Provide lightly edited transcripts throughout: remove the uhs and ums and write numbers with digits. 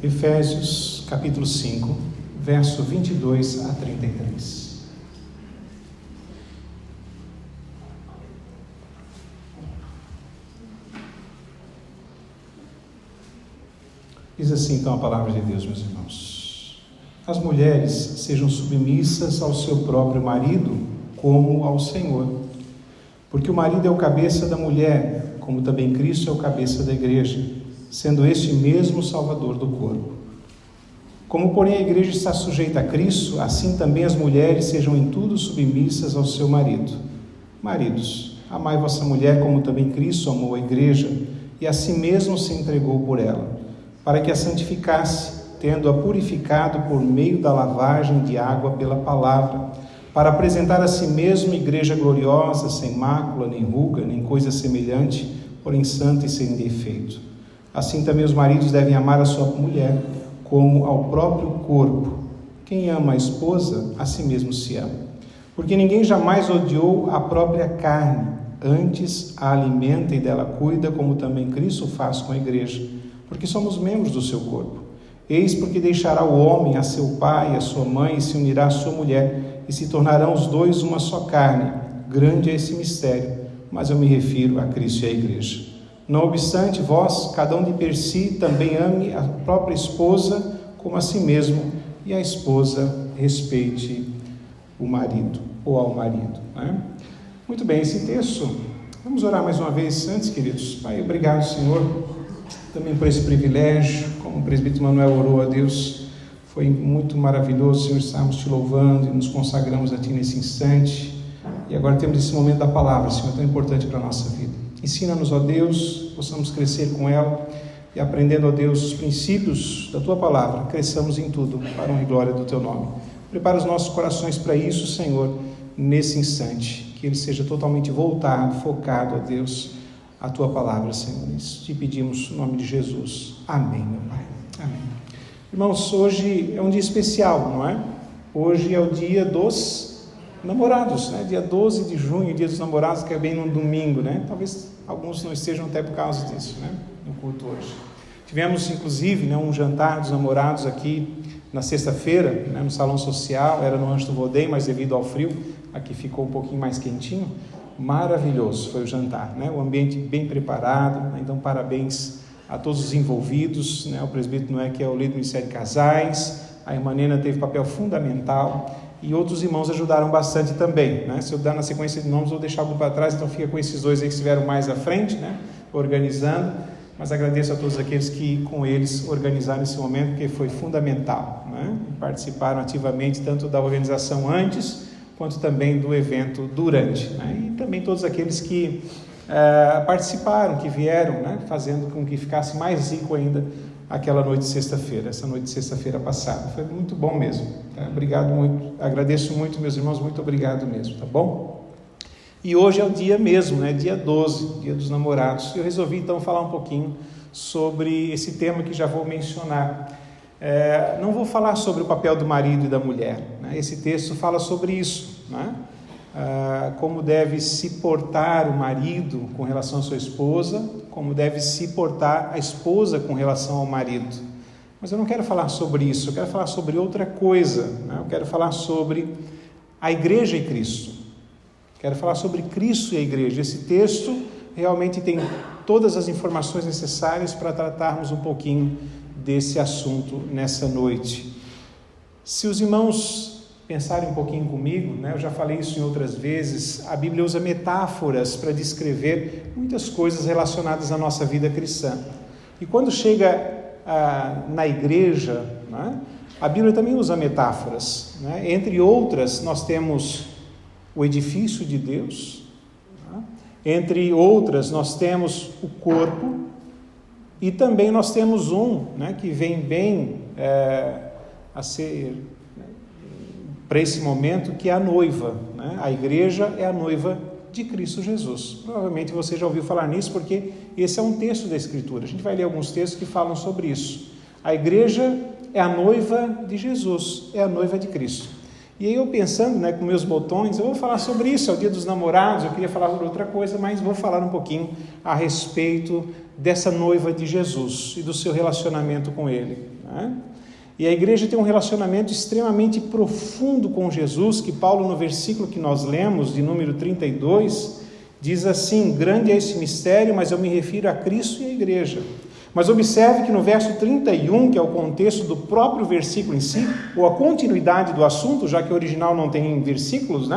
Efésios, capítulo 5, verso 22 a 33. Diz assim então a palavra de Deus, meus irmãos: as mulheres sejam submissas ao seu próprio marido, como ao Senhor. Porque o marido é o cabeça da mulher, como também Cristo é o cabeça da igreja, sendo este mesmo o Salvador do corpo. Como, porém, a igreja está sujeita a Cristo, assim também as mulheres sejam em tudo submissas ao seu marido. Maridos, amai vossa mulher como também Cristo amou a igreja, e a si mesmo se entregou por ela, para que a santificasse, tendo-a purificado por meio da lavagem de água pela palavra, para apresentar a si mesmo igreja gloriosa, sem mácula, nem ruga, nem coisa semelhante, porém santa e sem defeito. Assim também os maridos devem amar a sua mulher como ao próprio corpo. Quem ama a esposa, a si mesmo se ama. Porque ninguém jamais odiou a própria carne, antes a alimenta e dela cuida, como também Cristo faz com a igreja, porque somos membros do seu corpo. Eis porque deixará o homem a seu pai e a sua mãe, e se unirá à sua mulher, e se tornarão os dois uma só carne. Grande é esse mistério, mas eu me refiro a Cristo e à igreja. Não obstante, vós, cada um de per si, também ame a própria esposa como a si mesmo, e a esposa respeite o marido, ou ao marido, né? Muito bem, esse texto, vamos orar mais uma vez antes, queridos. Pai, obrigado, Senhor, também por esse privilégio, como o presbítero Manuel orou a Deus. Foi muito maravilhoso, Senhor, estarmos te louvando e nos consagramos a Ti nesse instante. E agora temos esse momento da palavra, Senhor, tão importante para a nossa vida. Ensina-nos, ó Deus, possamos crescer com ela e aprendendo, ó Deus, os princípios da Tua palavra, cresçamos em tudo para a honra e glória do Teu nome. Prepara os nossos corações para isso, Senhor, nesse instante, que ele seja totalmente voltado, focado, ó Deus, a Tua palavra, Senhor. Isso te pedimos no nome de Jesus. Amém, meu Pai. Amém. Irmãos, hoje é um dia especial, não é? Hoje é o dia dos namorados, né? Dia 12 de junho, dia dos namorados, que é bem no domingo, né? Talvez alguns não estejam até por causa disso, né? No culto hoje. Tivemos, inclusive, né, um jantar dos namorados aqui na sexta-feira, né, no salão social. Era no Rancho do Rodeio, mas devido ao frio, aqui ficou um pouquinho mais quentinho. Maravilhoso foi o jantar, né? O ambiente bem preparado, né? Então parabéns a todos os envolvidos, né? O presbítero Noé, que é o líder do Ministério de Casais, a irmã Nena teve papel fundamental e outros irmãos ajudaram bastante também, né? Se eu dar na sequência de nomes, vou deixar algum para trás, então fica com esses dois aí que estiveram mais à frente, né? Organizando, mas agradeço a todos aqueles que com eles organizaram esse momento, porque foi fundamental, né? Participaram ativamente tanto da organização antes, quanto também do evento durante, né? E também todos aqueles que participaram, que vieram, né? Fazendo com que ficasse mais rico ainda aquela noite de sexta-feira, essa noite de sexta-feira passada. Foi muito bom mesmo, tá? Obrigado muito, agradeço muito, meus irmãos, muito obrigado mesmo, tá bom? E hoje é o dia mesmo, né? Dia 12, dia dos namorados. Eu resolvi então falar um pouquinho sobre esse tema que já vou mencionar. Não vou falar sobre o papel do marido e da mulher, né? Esse texto fala sobre isso, né? Como deve se portar o marido com relação à sua esposa, como deve se portar a esposa com relação ao marido. Mas eu não quero falar sobre isso, eu quero falar sobre outra coisa, né? Eu quero falar sobre a igreja e Cristo. Quero falar sobre Cristo e a igreja. Esse texto realmente tem todas as informações necessárias para tratarmos um pouquinho desse assunto nessa noite. Se os irmãos pensarem um pouquinho comigo, né? Eu já falei isso em outras vezes, a Bíblia usa metáforas para descrever muitas coisas relacionadas à nossa vida cristã. E quando chega na igreja, né? A Bíblia também usa metáforas, né? Entre outras, nós temos o edifício de Deus, né? Entre outras, nós temos o corpo, e também nós temos né, que vem bem a ser para esse momento, que é a noiva, né? A igreja é a noiva de Cristo Jesus. Provavelmente você já ouviu falar nisso, porque esse é um texto da Escritura. A gente vai ler alguns textos que falam sobre isso. A igreja é a noiva de Jesus, é a noiva de Cristo. E aí eu pensando, com meus botões, eu vou falar sobre isso, é o Dia dos Namorados, eu queria falar sobre outra coisa, mas vou falar um pouquinho a respeito dessa noiva de Jesus e do seu relacionamento com Ele, né? E a igreja tem um relacionamento extremamente profundo com Jesus, que Paulo, no versículo que nós lemos, de número 32, diz assim: grande é esse mistério, mas eu me refiro a Cristo e à igreja. Mas observe que no verso 31, que é o contexto do próprio versículo em si, ou a continuidade do assunto, já que o original não tem versículos,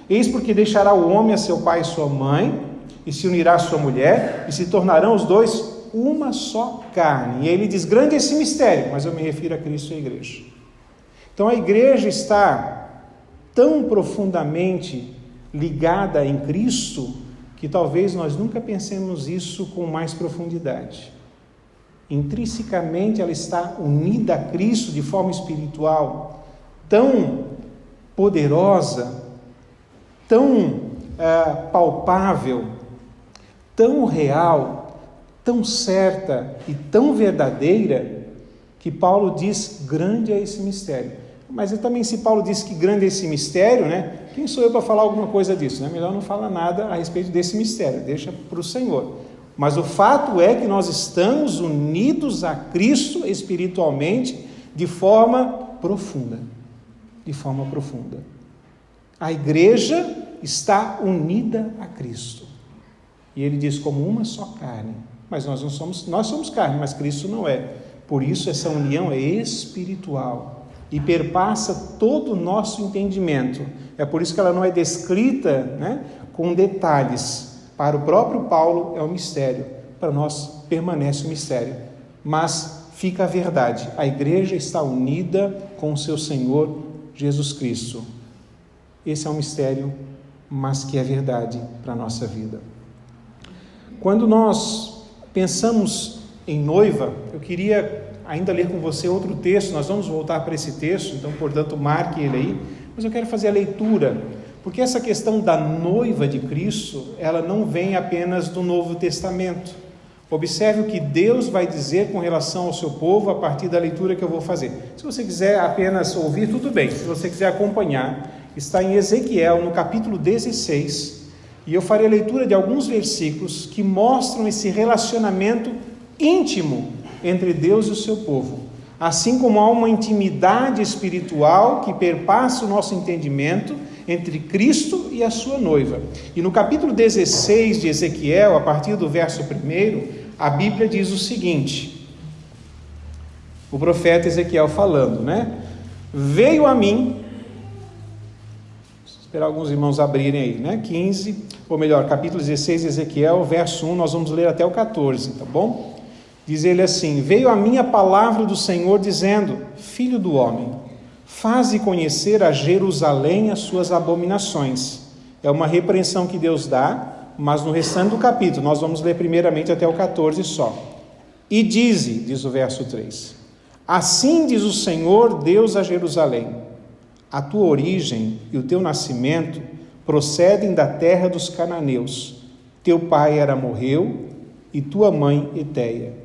eis porque deixará o homem a seu pai e sua mãe, e se unirá à sua mulher, e se tornarão os dois uma só carne. E ele diz: grande é esse mistério, mas eu me refiro a Cristo e à igreja. Então a igreja está tão profundamente ligada em Cristo, que talvez nós nunca pensemos isso com mais profundidade. Intrinsecamente ela está unida a Cristo de forma espiritual, tão poderosa, tão palpável, tão real, tão certa e tão verdadeira, que Paulo diz: grande é esse mistério. Mas também, se Paulo diz que grande é esse mistério, quem sou eu para falar alguma coisa disso? Melhor não falar nada a respeito desse mistério, deixa para o Senhor. Mas o fato é que nós estamos unidos a Cristo espiritualmente de forma profunda. De forma profunda. A igreja está unida a Cristo. E ele diz: como uma só carne. Mas nós somos carne, mas Cristo não é. Por isso essa união é espiritual e perpassa todo o nosso entendimento. É por isso que ela não é descrita, com detalhes. Para o próprio Paulo é um mistério, para nós permanece um mistério, mas fica a verdade: a igreja está unida com o seu Senhor Jesus Cristo. Esse é um mistério, mas que é verdade para a nossa vida. Quando nós pensamos em noiva, eu queria ainda ler com você outro texto. Nós vamos voltar para esse texto, então portanto marque ele aí, mas eu quero fazer a leitura, porque essa questão da noiva de Cristo, ela não vem apenas do Novo Testamento. Observe o que Deus vai dizer com relação ao seu povo a partir da leitura que eu vou fazer. Se você quiser apenas ouvir, tudo bem. Se você quiser acompanhar, está em Ezequiel, no capítulo 16, e eu farei a leitura de alguns versículos que mostram esse relacionamento íntimo entre Deus e o seu povo. Assim como há uma intimidade espiritual que perpassa o nosso entendimento entre Cristo e a sua noiva. E no capítulo 16 de Ezequiel, a partir do verso 1, a Bíblia diz o seguinte, o profeta Ezequiel falando, veio a mim, vou esperar alguns irmãos abrirem aí, 15, ou melhor, capítulo 16 de Ezequiel, verso 1, nós vamos ler até o 14, tá bom? Diz ele assim: veio a mim a palavra do Senhor dizendo: filho do homem, faze conhecer a Jerusalém as suas abominações. É uma repreensão que Deus dá, mas no restante do capítulo, nós vamos ler primeiramente até o 14 só. E diz o verso 3, assim diz o Senhor Deus a Jerusalém: a tua origem e o teu nascimento procedem da terra dos cananeus. Teu pai era amorreu e tua mãe heteia.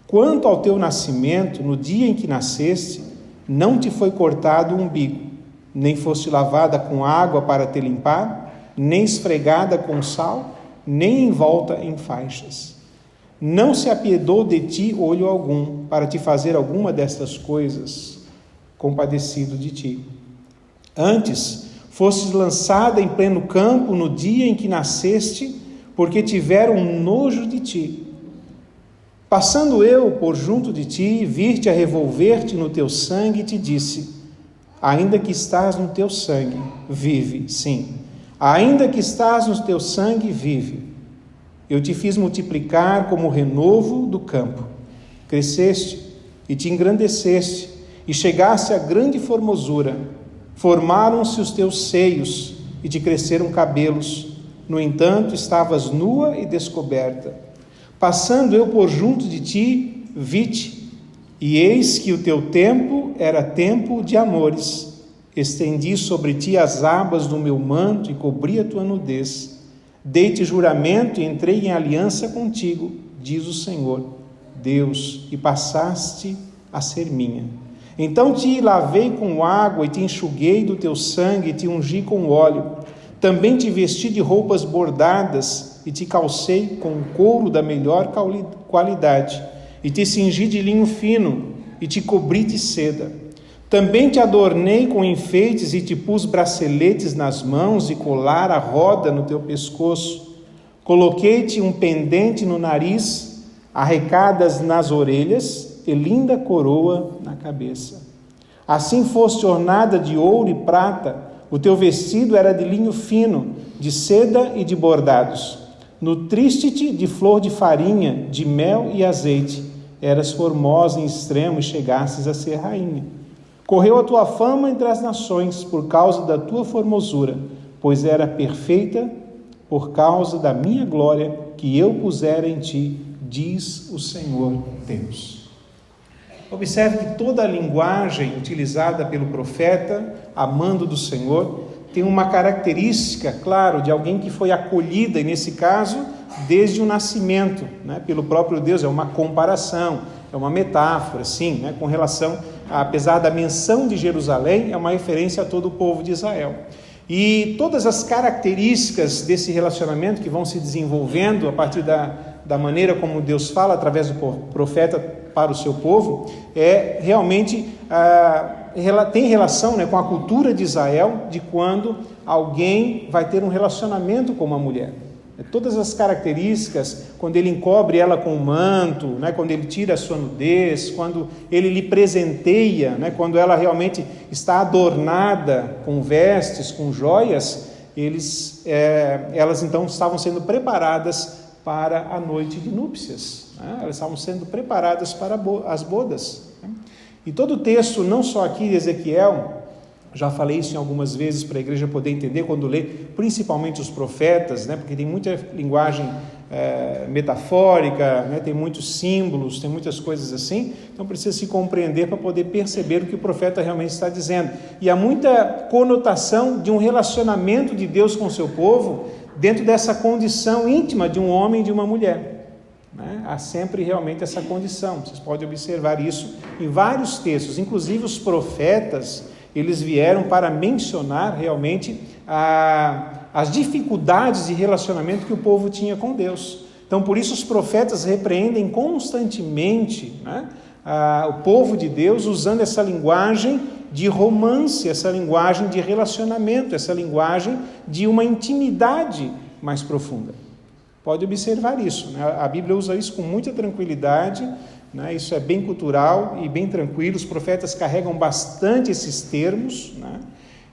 Quanto ao teu nascimento, no dia em que nasceste, não te foi cortado o umbigo, nem foste lavada com água para te limpar, nem esfregada com sal, nem envolta em faixas. Não se apiedou de ti olho algum, para te fazer alguma destas coisas, compadecido de ti. Antes, fostes lançada em pleno campo no dia em que nasceste, porque tiveram nojo de ti. Passando eu por junto de ti, vir-te a revolver-te no teu sangue, te disse: ainda que estás no teu sangue, vive, sim. Ainda que estás no teu sangue, vive. Eu te fiz multiplicar como o renovo do campo. Cresceste e te engrandeceste, e chegaste a grande formosura. Formaram-se os teus seios, e te cresceram cabelos. No entanto, estavas nua e descoberta. Passando eu por junto de ti, vi-te, e eis que o teu tempo era tempo de amores. Estendi sobre ti as abas do meu manto e cobri a tua nudez. Dei-te juramento e entrei em aliança contigo, diz o Senhor Deus, e passaste a ser minha. Então te lavei com água e te enxuguei do teu sangue e te ungi com óleo. Também te vesti de roupas bordadas e te calcei com couro da melhor qualidade e te cingi de linho fino e te cobri de seda. Também te adornei com enfeites e te pus braceletes nas mãos e colar a roda no teu pescoço. Coloquei-te um pendente no nariz, arrecadas nas orelhas e linda coroa na cabeça. Assim foste ornada de ouro e prata, o teu vestido era de linho fino, de seda e de bordados. Nutriste-te de flor de farinha, de mel e azeite. Eras formosa em extremo e chegastes a ser rainha. Correu a tua fama entre as nações por causa da tua formosura, pois era perfeita por causa da minha glória que eu pusera em ti, diz o Senhor Deus. Observe que toda a linguagem utilizada pelo profeta, amando do Senhor, tem uma característica, claro, de alguém que foi acolhida, e nesse caso, desde o nascimento, né, pelo próprio Deus. É uma comparação, é uma metáfora, sim, né, com relação, apesar da menção de Jerusalém, é uma referência a todo o povo de Israel. E todas as características desse relacionamento que vão se desenvolvendo a partir da maneira como Deus fala através do profeta para o seu povo, realmente tem relação, né, com a cultura de Israel, de quando alguém vai ter um relacionamento com uma mulher. Todas as características, quando ele encobre ela com um manto, né, quando ele tira a sua nudez, quando ele lhe presenteia, né, quando ela realmente está adornada com vestes, com joias, elas então estavam sendo preparadas para a noite de núpcias, né? Elas estavam sendo preparadas para as bodas, né? E todo o texto, não só aqui de Ezequiel, já falei isso em algumas vezes para a igreja poder entender quando lê, principalmente os profetas, né? Porque tem muita linguagem metafórica, né? Tem muitos símbolos, tem muitas coisas assim, então precisa se compreender para poder perceber o que o profeta realmente está dizendo. E há muita conotação de um relacionamento de Deus com o seu povo dentro dessa condição íntima de um homem e de uma mulher, né? Há sempre realmente essa condição. Vocês podem observar isso em vários textos, inclusive os profetas, eles vieram para mencionar realmente as dificuldades de relacionamento que o povo tinha com Deus. Então, por isso os profetas repreendem constantemente, né, o povo de Deus, usando essa linguagem de romance, essa linguagem de relacionamento, essa linguagem de uma intimidade mais profunda. Pode observar isso, né? A Bíblia usa isso com muita tranquilidade, né? Isso é bem cultural e bem tranquilo. Os profetas carregam bastante esses termos, né?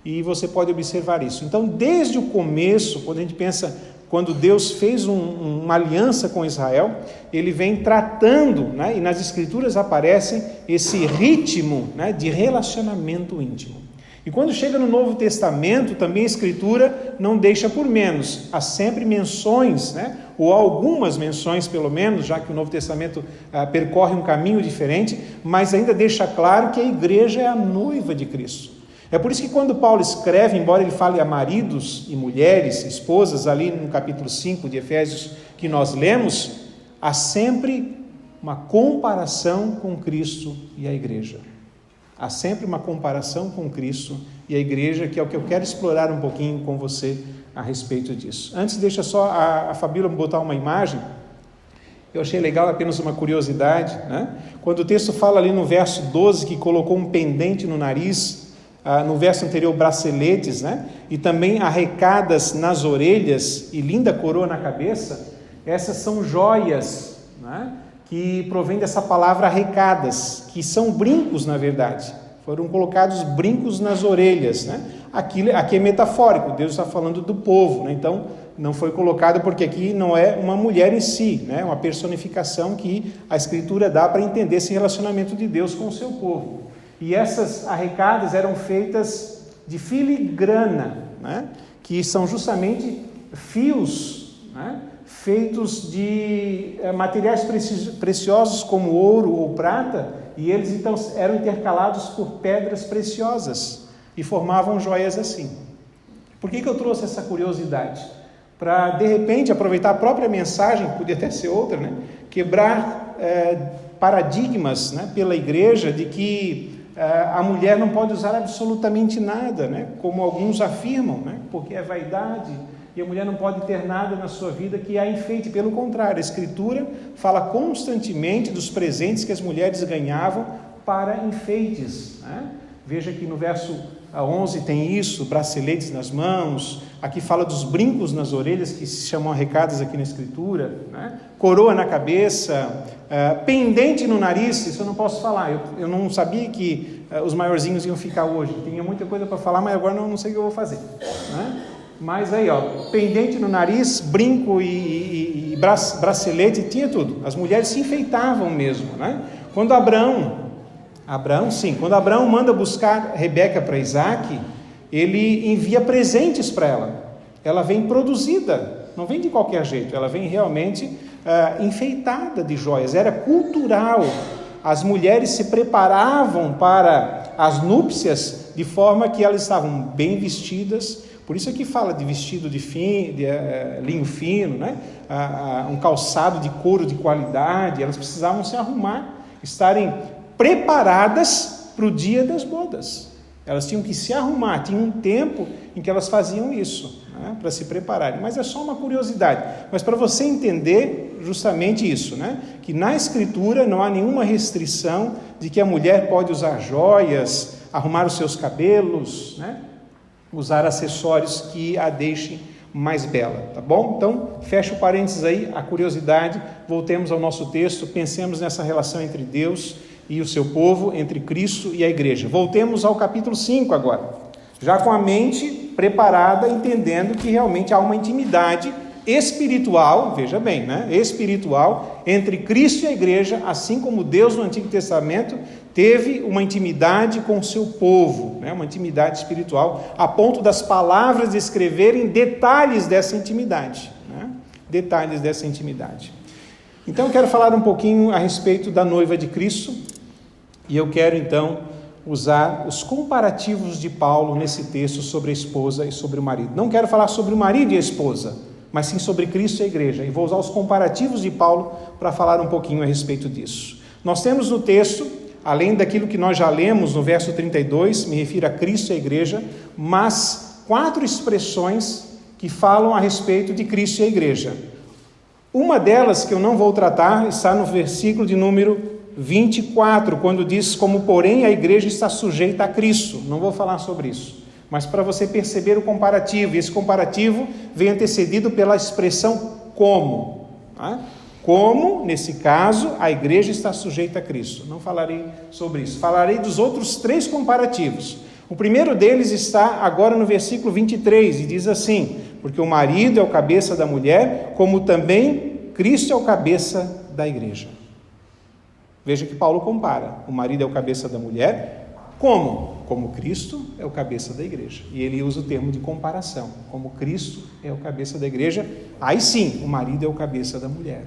E você pode observar isso. Então, desde o começo, quando a gente pensa, quando Deus fez uma aliança com Israel, ele vem tratando, né? E nas Escrituras aparece esse ritmo, né, de relacionamento íntimo. E quando chega no Novo Testamento, também a Escritura não deixa por menos. Há sempre menções, né, ou algumas menções pelo menos, já que o Novo Testamento percorre um caminho diferente, mas ainda deixa claro que a igreja é a noiva de Cristo. É por isso que quando Paulo escreve, embora ele fale a maridos e mulheres, esposas, ali no capítulo 5 de Efésios que nós lemos, há sempre uma comparação com Cristo e a igreja. Há sempre uma comparação com Cristo e a igreja, que é o que eu quero explorar um pouquinho com você a respeito disso. Antes, deixa só a Fabíola botar uma imagem. Eu achei legal, apenas uma curiosidade, né? Quando o texto fala ali no verso 12 que colocou um pendente no nariz, no verso anterior braceletes, né? E também arrecadas nas orelhas e linda coroa na cabeça, essas são joias, né, que provém dessa palavra arrecadas, que são brincos, na verdade. Foram colocados brincos nas orelhas, né? Aqui é metafórico, Deus está falando do povo, né? Então não foi colocado porque aqui não é uma mulher em si, né? Uma personificação que a Escritura dá para entender esse relacionamento de Deus com o seu povo. E essas arrecadas eram feitas de filigrana, né? Que são justamente fios, né, feitos de materiais preciosos como ouro ou prata, e eles então eram intercalados por pedras preciosas e formavam joias assim. Por que eu trouxe essa curiosidade? Para, de repente, aproveitar a própria mensagem, que podia até ser outra, né? Quebrar paradigmas, né, pela igreja de que a mulher não pode usar absolutamente nada, né? Como alguns afirmam, né? Porque é vaidade, e a mulher não pode ter nada na sua vida que a enfeite. Pelo contrário, a Escritura fala constantemente dos presentes que as mulheres ganhavam para enfeites, né? Veja que no verso 11 tem isso, braceletes nas mãos. Aqui fala dos brincos nas orelhas, que se chamam arrecadas aqui na Escritura, né? Coroa na cabeça, pendente no nariz. Isso eu não posso falar, eu não sabia que os maiorzinhos iam ficar hoje. Tinha muita coisa para falar, mas agora não sei o que eu vou fazer, né? Mas aí, pendente no nariz, brinco e bracelete, tinha tudo. As mulheres se enfeitavam mesmo, né? Quando Abraão manda buscar Rebeca para Isaac, ele envia presentes para ela. Ela vem produzida, não vem de qualquer jeito, ela vem realmente enfeitada de joias. Era cultural. As mulheres se preparavam para as núpcias de forma que elas estavam bem vestidas. Por isso aqui fala de vestido de linho fino, né? Um calçado de couro de qualidade. Elas precisavam se arrumar, estarem preparadas para o dia das bodas. Elas tinham que se arrumar, tinha um tempo em que elas faziam isso, né? Para se prepararem. Mas é só uma curiosidade. Mas para você entender justamente isso, né? Que na Escritura não há nenhuma restrição de que a mulher pode usar joias, arrumar os seus cabelos, né? Usar acessórios que a deixem mais bela, tá bom? Então, fecha o parênteses aí, a curiosidade, voltemos ao nosso texto, pensemos nessa relação entre Deus e o seu povo, entre Cristo e a igreja. Voltemos ao capítulo 5 agora, já com a mente preparada, entendendo que realmente há uma intimidade espiritual, veja bem, né? Espiritual, entre Cristo e a igreja, assim como Deus no Antigo Testamento teve uma intimidade com o seu povo, né? Uma intimidade espiritual, a ponto das palavras descreverem detalhes dessa intimidade, né? Detalhes dessa intimidade. Então eu quero falar um pouquinho a respeito da noiva de Cristo, e eu quero então usar os comparativos de Paulo nesse texto sobre a esposa e sobre o marido. Não quero falar sobre o marido e a esposa, mas sim sobre Cristo e a igreja, e vou usar os comparativos de Paulo para falar um pouquinho a respeito disso. Nós temos no texto, além daquilo que nós já lemos no verso 32, me refiro a Cristo e a igreja, mas 4 expressões que falam a respeito de Cristo e a igreja. Uma delas, que eu não vou tratar, está no versículo de número 24, quando diz: como porém a igreja está sujeita a Cristo. Não vou falar sobre isso, mas para você perceber o comparativo, e esse comparativo vem antecedido pela expressão como, tá? Como, nesse caso, a igreja está sujeita a Cristo. Não falarei sobre isso, falarei dos outros 3 comparativos. O primeiro deles está agora no versículo 23, e diz assim: porque o marido é o cabeça da mulher, como também Cristo é o cabeça da igreja. Veja que Paulo compara, o marido é o cabeça da mulher, como Cristo é o cabeça da igreja. E ele usa o termo de comparação, como Cristo é o cabeça da igreja, aí sim, o marido é o cabeça da mulher.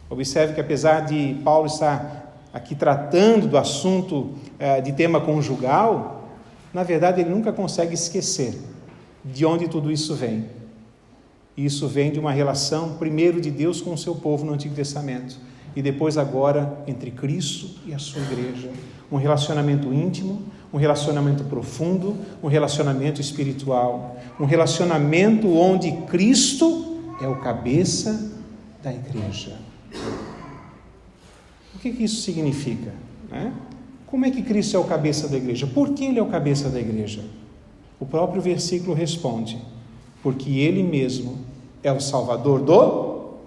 Observe que apesar de Paulo estar aqui tratando do assunto de tema conjugal, na verdade ele nunca consegue esquecer de onde tudo isso vem. Isso vem de uma relação, primeiro de Deus com o seu povo no Antigo Testamento, e depois agora entre Cristo e a sua igreja. Um relacionamento íntimo, um relacionamento profundo, um relacionamento espiritual, um relacionamento onde Cristo é o cabeça da igreja. O que isso significa, né? Como é que Cristo é o cabeça da igreja? Por que ele é o cabeça da igreja? O próprio versículo responde: porque ele mesmo é o Salvador do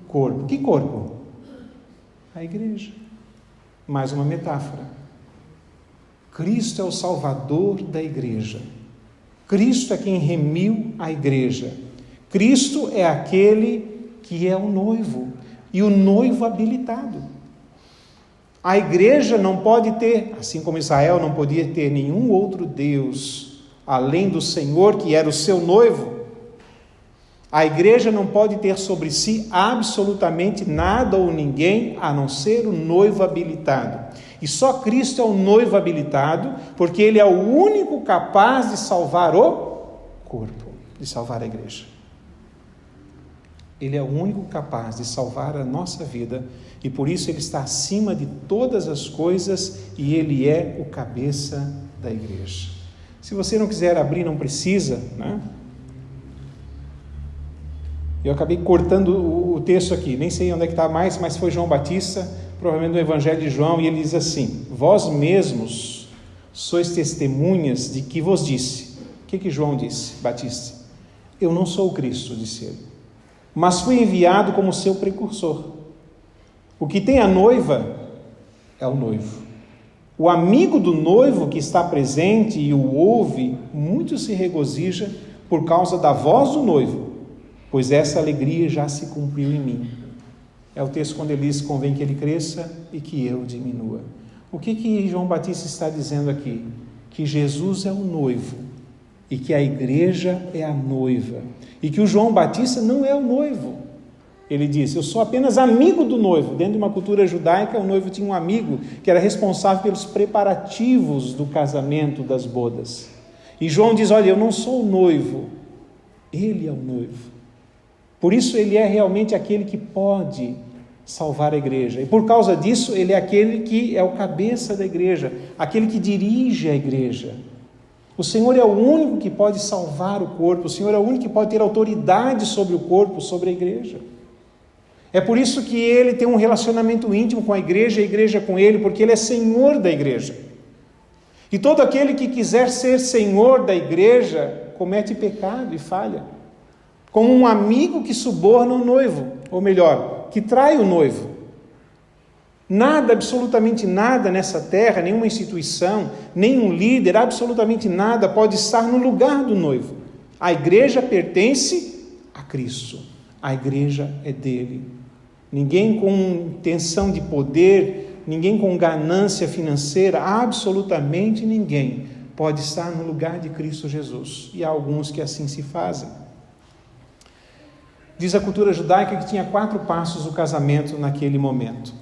corpo. Que corpo? A igreja. Mais uma metáfora. Cristo é o Salvador da igreja. Cristo é quem remiu a igreja. Cristo é aquele que é o noivo, e o noivo habilitado. A igreja não pode ter, assim como Israel não podia ter nenhum outro Deus além do Senhor, que era o seu noivo. A igreja não pode ter sobre si absolutamente nada ou ninguém a não ser o noivo habilitado. E só Cristo é o noivo habilitado, porque ele é o único capaz de salvar o corpo, de salvar a igreja. Ele é o único capaz de salvar a nossa vida E por isso ele está acima de todas as coisas e ele é o cabeça da igreja. Se você não quiser abrir, não precisa, né? Eu acabei cortando o texto aqui, nem sei onde é que está mais, mas foi João Batista, provavelmente no Evangelho de João, e ele diz assim: vós mesmos sois testemunhas de que vos disse. O que João disse, Batista? Eu não sou o Cristo, disse ele, mas fui enviado como seu precursor. O que tem a noiva é o noivo. O amigo do noivo que está presente e o ouve, muito se regozija por causa da voz do noivo, pois essa alegria já se cumpriu em mim. É o texto quando ele diz: convém que ele cresça e que eu diminua. O que João Batista está dizendo aqui? Que Jesus é o noivo e que a igreja é a noiva, e que o João Batista não é o noivo. Ele diz: eu sou apenas amigo do noivo. Dentro de uma cultura judaica, o noivo tinha um amigo que era responsável pelos preparativos do casamento, das bodas. E João diz: olha, eu não sou o noivo, ele é o noivo. Por isso ele é realmente aquele que pode salvar a igreja. E por causa disso, ele é aquele que é o cabeça da igreja, aquele que dirige a igreja. O Senhor é o único que pode salvar o corpo, o Senhor é o único que pode ter autoridade sobre o corpo, sobre a igreja. É por isso que ele tem um relacionamento íntimo com a igreja com ele, porque ele é Senhor da igreja. E todo aquele que quiser ser Senhor da igreja, comete pecado e falha. Como um amigo que suborna o noivo, ou melhor, que trai o noivo. Nada, absolutamente nada nessa terra, nenhuma instituição, nenhum líder, absolutamente nada pode estar no lugar do noivo. A igreja pertence a Cristo. A igreja é dele. Ninguém com intenção de poder, ninguém com ganância financeira, absolutamente ninguém pode estar no lugar de Cristo Jesus. E há alguns que assim se fazem. Diz a cultura judaica que tinha 4 passos o casamento naquele momento.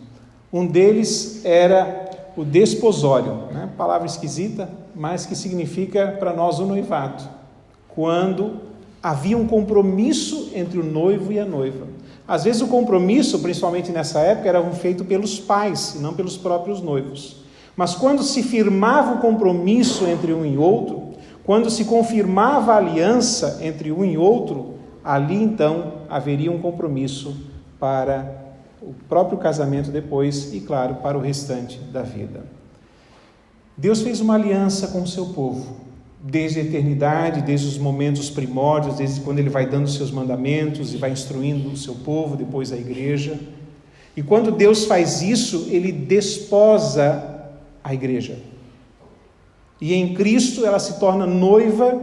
Um deles era o desposório, né? Palavra esquisita, mas que significa para nós o noivado. Quando havia um compromisso entre o noivo e a noiva. Às vezes o compromisso, principalmente nessa época, era feito pelos pais, e não pelos próprios noivos. Mas quando se firmava o compromisso entre um e outro, quando se confirmava a aliança entre um e outro, ali então haveria um compromisso para o próprio casamento depois e, claro, para o restante da vida. Deus fez uma aliança com o seu povo. Desde a eternidade, desde os momentos primórdios, desde quando ele vai dando os seus mandamentos e vai instruindo o seu povo, depois a igreja. E quando Deus faz isso, ele desposa a igreja. E em Cristo ela se torna noiva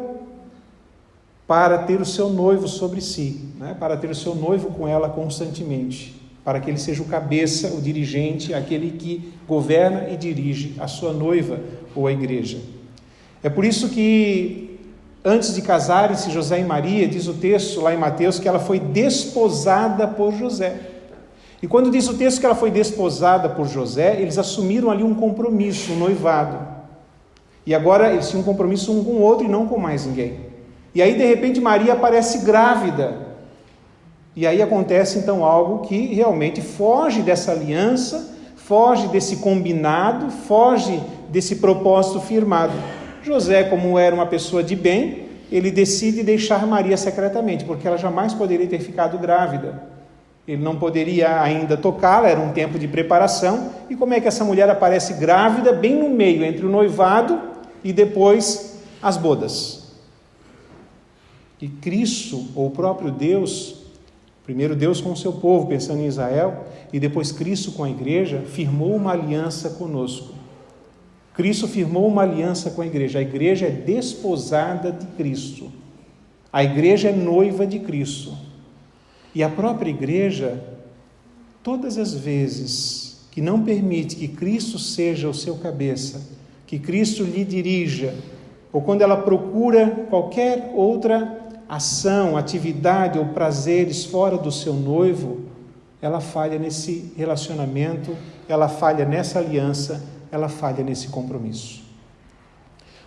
para ter o seu noivo sobre si, né? Para ter o seu noivo com ela constantemente, para que ele seja o cabeça, o dirigente, aquele que governa e dirige a sua noiva ou a igreja. É por isso que, antes de casarem-se José e Maria, diz o texto lá em Mateus que ela foi desposada por José. E quando diz o texto que ela foi desposada por José, eles assumiram ali um compromisso, um noivado. E agora eles tinham um compromisso um com o outro e não com mais ninguém. E aí de repente Maria aparece grávida. E aí acontece então algo que realmente foge dessa aliança, foge desse combinado, foge desse propósito firmado. José, como era uma pessoa de bem, ele decide deixar Maria secretamente, porque ela jamais poderia ter ficado grávida. Ele não poderia ainda tocá-la, era um tempo de preparação. E como é que essa mulher aparece grávida, bem no meio, entre o noivado e depois as bodas? E Cristo, ou o próprio Deus, primeiro Deus com o seu povo, pensando em Israel, e depois Cristo com a igreja, firmou uma aliança conosco. Cristo firmou uma aliança com a igreja é desposada de Cristo, a igreja é noiva de Cristo, e a própria igreja, todas as vezes que não permite que Cristo seja o seu cabeça, que Cristo lhe dirija, ou quando ela procura qualquer outra ação, atividade ou prazeres fora do seu noivo, ela falha nesse relacionamento, ela falha nessa aliança, ela falha nesse compromisso.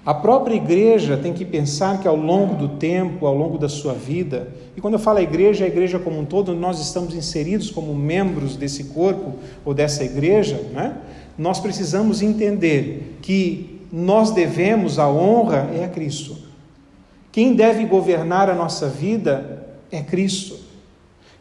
A própria igreja tem que pensar que ao longo do tempo, ao longo da sua vida, e quando eu falo a igreja como um todo, nós estamos inseridos como membros desse corpo ou dessa igreja, né? Nós precisamos entender que nós devemos, a honra é a Cristo. Quem deve governar a nossa vida é Cristo.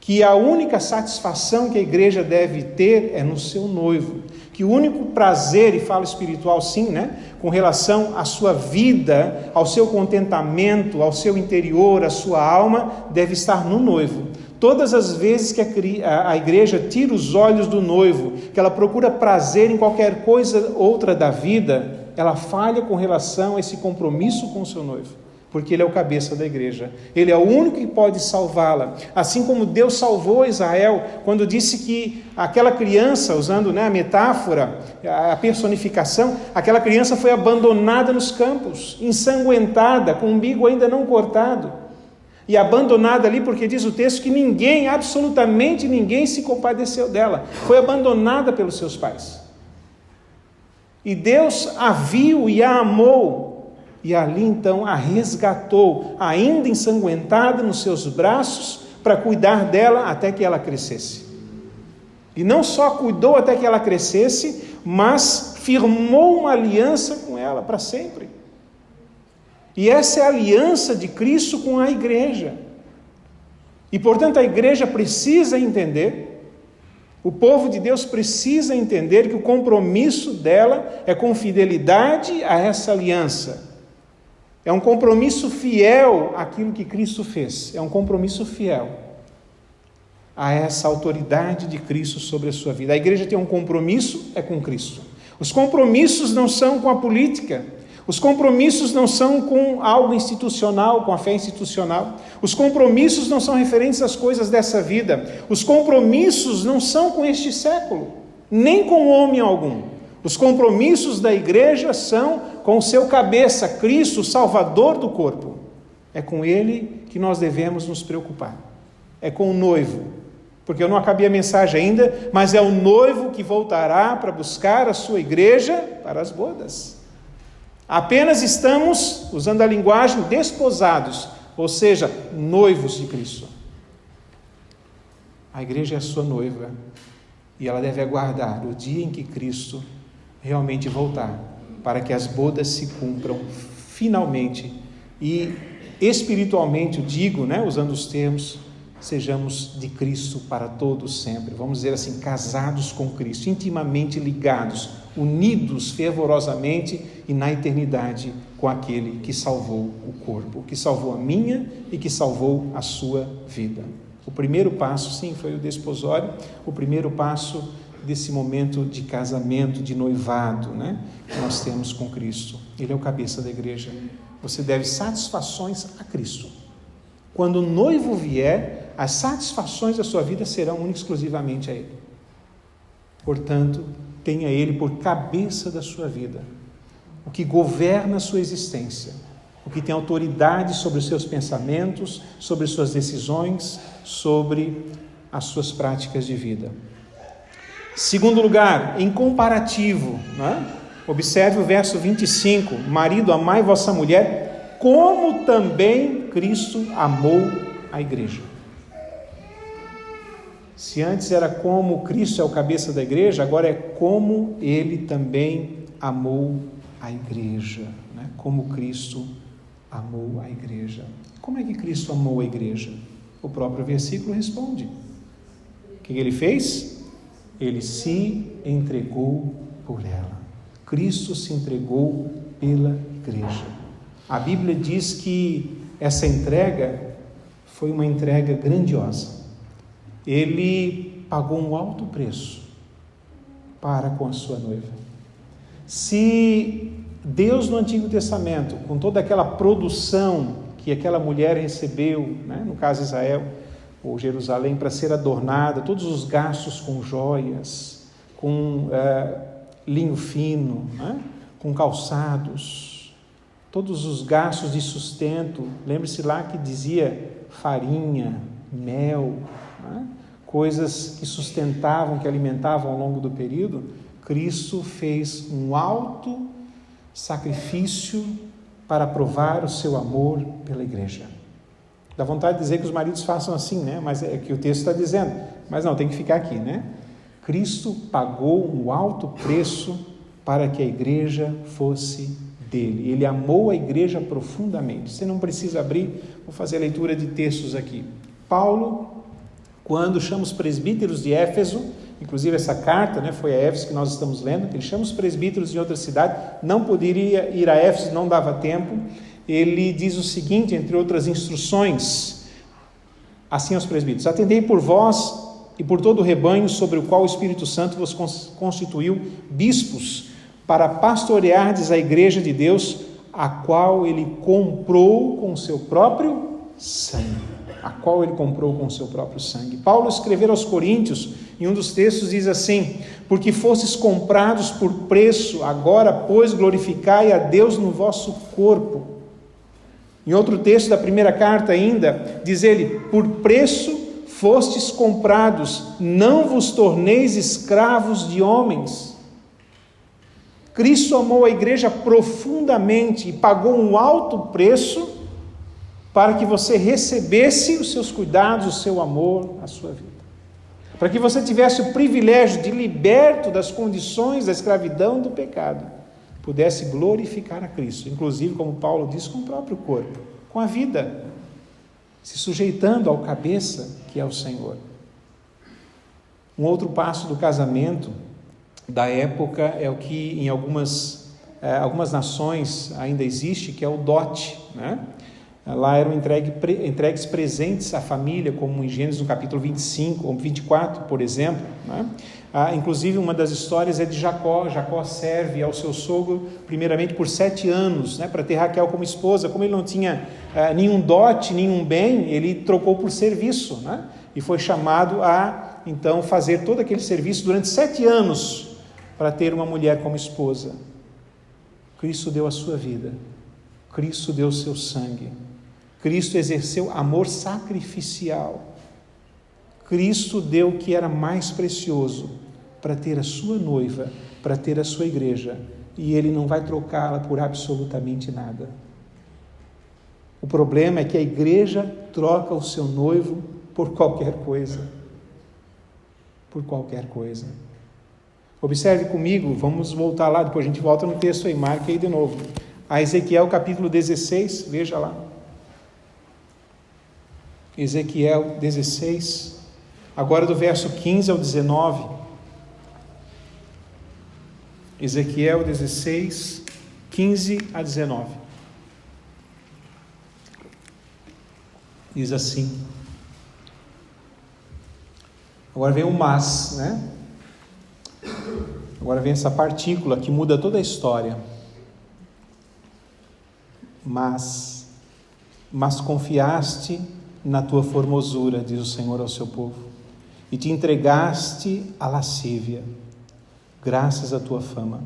Que a única satisfação que a igreja deve ter é no seu noivo. Que o único prazer, e falo espiritual sim, né, com relação à sua vida, ao seu contentamento, ao seu interior, à sua alma, deve estar no noivo. Todas as vezes que a igreja tira os olhos do noivo, que ela procura prazer em qualquer coisa outra da vida, ela falha com relação a esse compromisso com o seu noivo. Porque ele é o cabeça da igreja, ele é o único que pode salvá-la, assim como Deus salvou Israel, quando disse que aquela criança, usando, né, a metáfora, a personificação, aquela criança foi abandonada nos campos, ensanguentada, com o umbigo ainda não cortado, e abandonada ali porque diz o texto que ninguém, absolutamente ninguém se compadeceu dela, foi abandonada pelos seus pais, e Deus a viu e a amou, e ali então a resgatou, ainda ensanguentada nos seus braços, para cuidar dela até que ela crescesse. E não só cuidou até que ela crescesse, mas firmou uma aliança com ela para sempre. E essa é a aliança de Cristo com a igreja. E portanto a igreja precisa entender, o povo de Deus precisa entender que o compromisso dela é com fidelidade a essa aliança. É um compromisso fiel àquilo que Cristo fez. É um compromisso fiel a essa autoridade de Cristo sobre a sua vida. A igreja tem um compromisso, é com Cristo. Os compromissos não são com a política. Os compromissos não são com algo institucional, com a fé institucional. Os compromissos não são referentes às coisas dessa vida. Os compromissos não são com este século, nem com homem algum. Os compromissos da igreja são com o seu cabeça, Cristo, o Salvador do corpo. É com ele que nós devemos nos preocupar. É com o noivo. Porque eu não acabei a mensagem ainda, mas é o noivo que voltará para buscar a sua igreja para as bodas. Apenas estamos, usando a linguagem, desposados, ou seja, noivos de Cristo. A igreja é a sua noiva e ela deve aguardar o dia em que Cristo realmente voltar, para que as bodas se cumpram finalmente e espiritualmente, eu digo, né, usando os termos, sejamos de Cristo para todos sempre, vamos dizer assim, casados com Cristo, intimamente ligados, unidos fervorosamente e na eternidade com aquele que salvou o corpo, que salvou a minha e que salvou a sua vida. O primeiro passo, sim, foi o desposório, o primeiro passo desse momento de casamento, de noivado, né, que nós temos com Cristo. Ele é o cabeça da igreja. Você deve satisfações a Cristo. Quando o noivo vier, as satisfações da sua vida serão única e exclusivamente a Ele. Portanto, tenha Ele por cabeça da sua vida, o que governa a sua existência, o que tem autoridade sobre os seus pensamentos, sobre as suas decisões, sobre as suas práticas de vida. Segundo lugar, em comparativo, né? Observe o verso 25, marido, amai vossa mulher, como também Cristo amou a igreja. Se antes era como Cristo é o cabeça da igreja, agora é como Ele também amou a igreja, né? Como Cristo amou a igreja. Como é que Cristo amou a igreja? O próprio versículo responde. O que Ele fez? Ele se entregou por ela. Cristo se entregou pela igreja. A Bíblia diz que essa entrega foi uma entrega grandiosa. Ele pagou um alto preço para com a sua noiva. Se Deus no Antigo Testamento, com toda aquela produção que aquela mulher recebeu, né, no caso Israel, ou Jerusalém, para ser adornada, todos os gastos com joias, com linho fino, né? Com calçados, todos os gastos de sustento, lembre-se lá que dizia farinha, mel, né? Coisas que sustentavam, que alimentavam ao longo do período. Cristo fez um alto sacrifício para provar o seu amor pela igreja. Dá vontade de dizer que os maridos façam assim, né? Mas é que o texto está dizendo. Mas não, tem que ficar aqui, né? Cristo pagou um alto preço para que a igreja fosse dele. Ele amou a igreja profundamente. Você não precisa abrir, vou fazer a leitura de textos aqui. Paulo, quando chama os presbíteros de Éfeso, inclusive essa carta, né, foi a Éfeso que nós estamos lendo, ele chama os presbíteros de outra cidade, não poderia ir a Éfeso, não dava tempo. Ele diz o seguinte, entre outras instruções, assim aos presbíteros: atendei por vós e por todo o rebanho sobre o qual o Espírito Santo vos constituiu bispos, para pastoreardes a igreja de Deus, a qual ele comprou com o seu próprio sangue. Paulo escreveu aos Coríntios, em um dos textos diz assim: porque fostes comprados por preço, agora, pois, glorificai a Deus no vosso corpo. Em outro texto da primeira carta ainda, diz ele: por preço fostes comprados, não vos torneis escravos de homens. Cristo amou a igreja profundamente e pagou um alto preço para que você recebesse os seus cuidados, o seu amor, a sua vida. Para que você tivesse o privilégio de, liberto das condições da escravidão do pecado, pudesse glorificar a Cristo, inclusive, como Paulo diz, com o próprio corpo, com a vida, se sujeitando ao cabeça, que é o Senhor. Um outro passo do casamento da época é o que em algumas nações ainda existe, que é o dote, né? Lá eram entregues presentes à família, como em Gênesis no capítulo 25 ou 24, por exemplo, né? Inclusive uma das histórias é de Jacó. Jacó serve ao seu sogro primeiramente por 7 anos, né, para ter Raquel como esposa. Como ele não tinha nenhum dote, nenhum bem, ele trocou por serviço, né? E foi chamado a então fazer todo aquele serviço durante 7 anos para ter uma mulher como esposa. Cristo deu a sua vida, Cristo deu o seu sangue, Cristo exerceu amor sacrificial, Cristo deu o que era mais precioso para ter a sua noiva, para ter a sua igreja, e Ele não vai trocá-la por absolutamente nada. O problema é que a igreja troca o seu noivo por qualquer coisa. Por qualquer coisa. Observe comigo, vamos voltar lá, depois a gente volta no texto aí, marque aí de novo. A Ezequiel capítulo 16, veja lá. Ezequiel 16, agora do verso 15 ao 19. Ezequiel 16, 15 a 19. Diz assim. Agora vem o mas, né? Agora vem essa partícula que muda toda a história. Mas confiaste na tua formosura, diz o Senhor ao seu povo, e te entregaste à lascívia, graças à tua fama,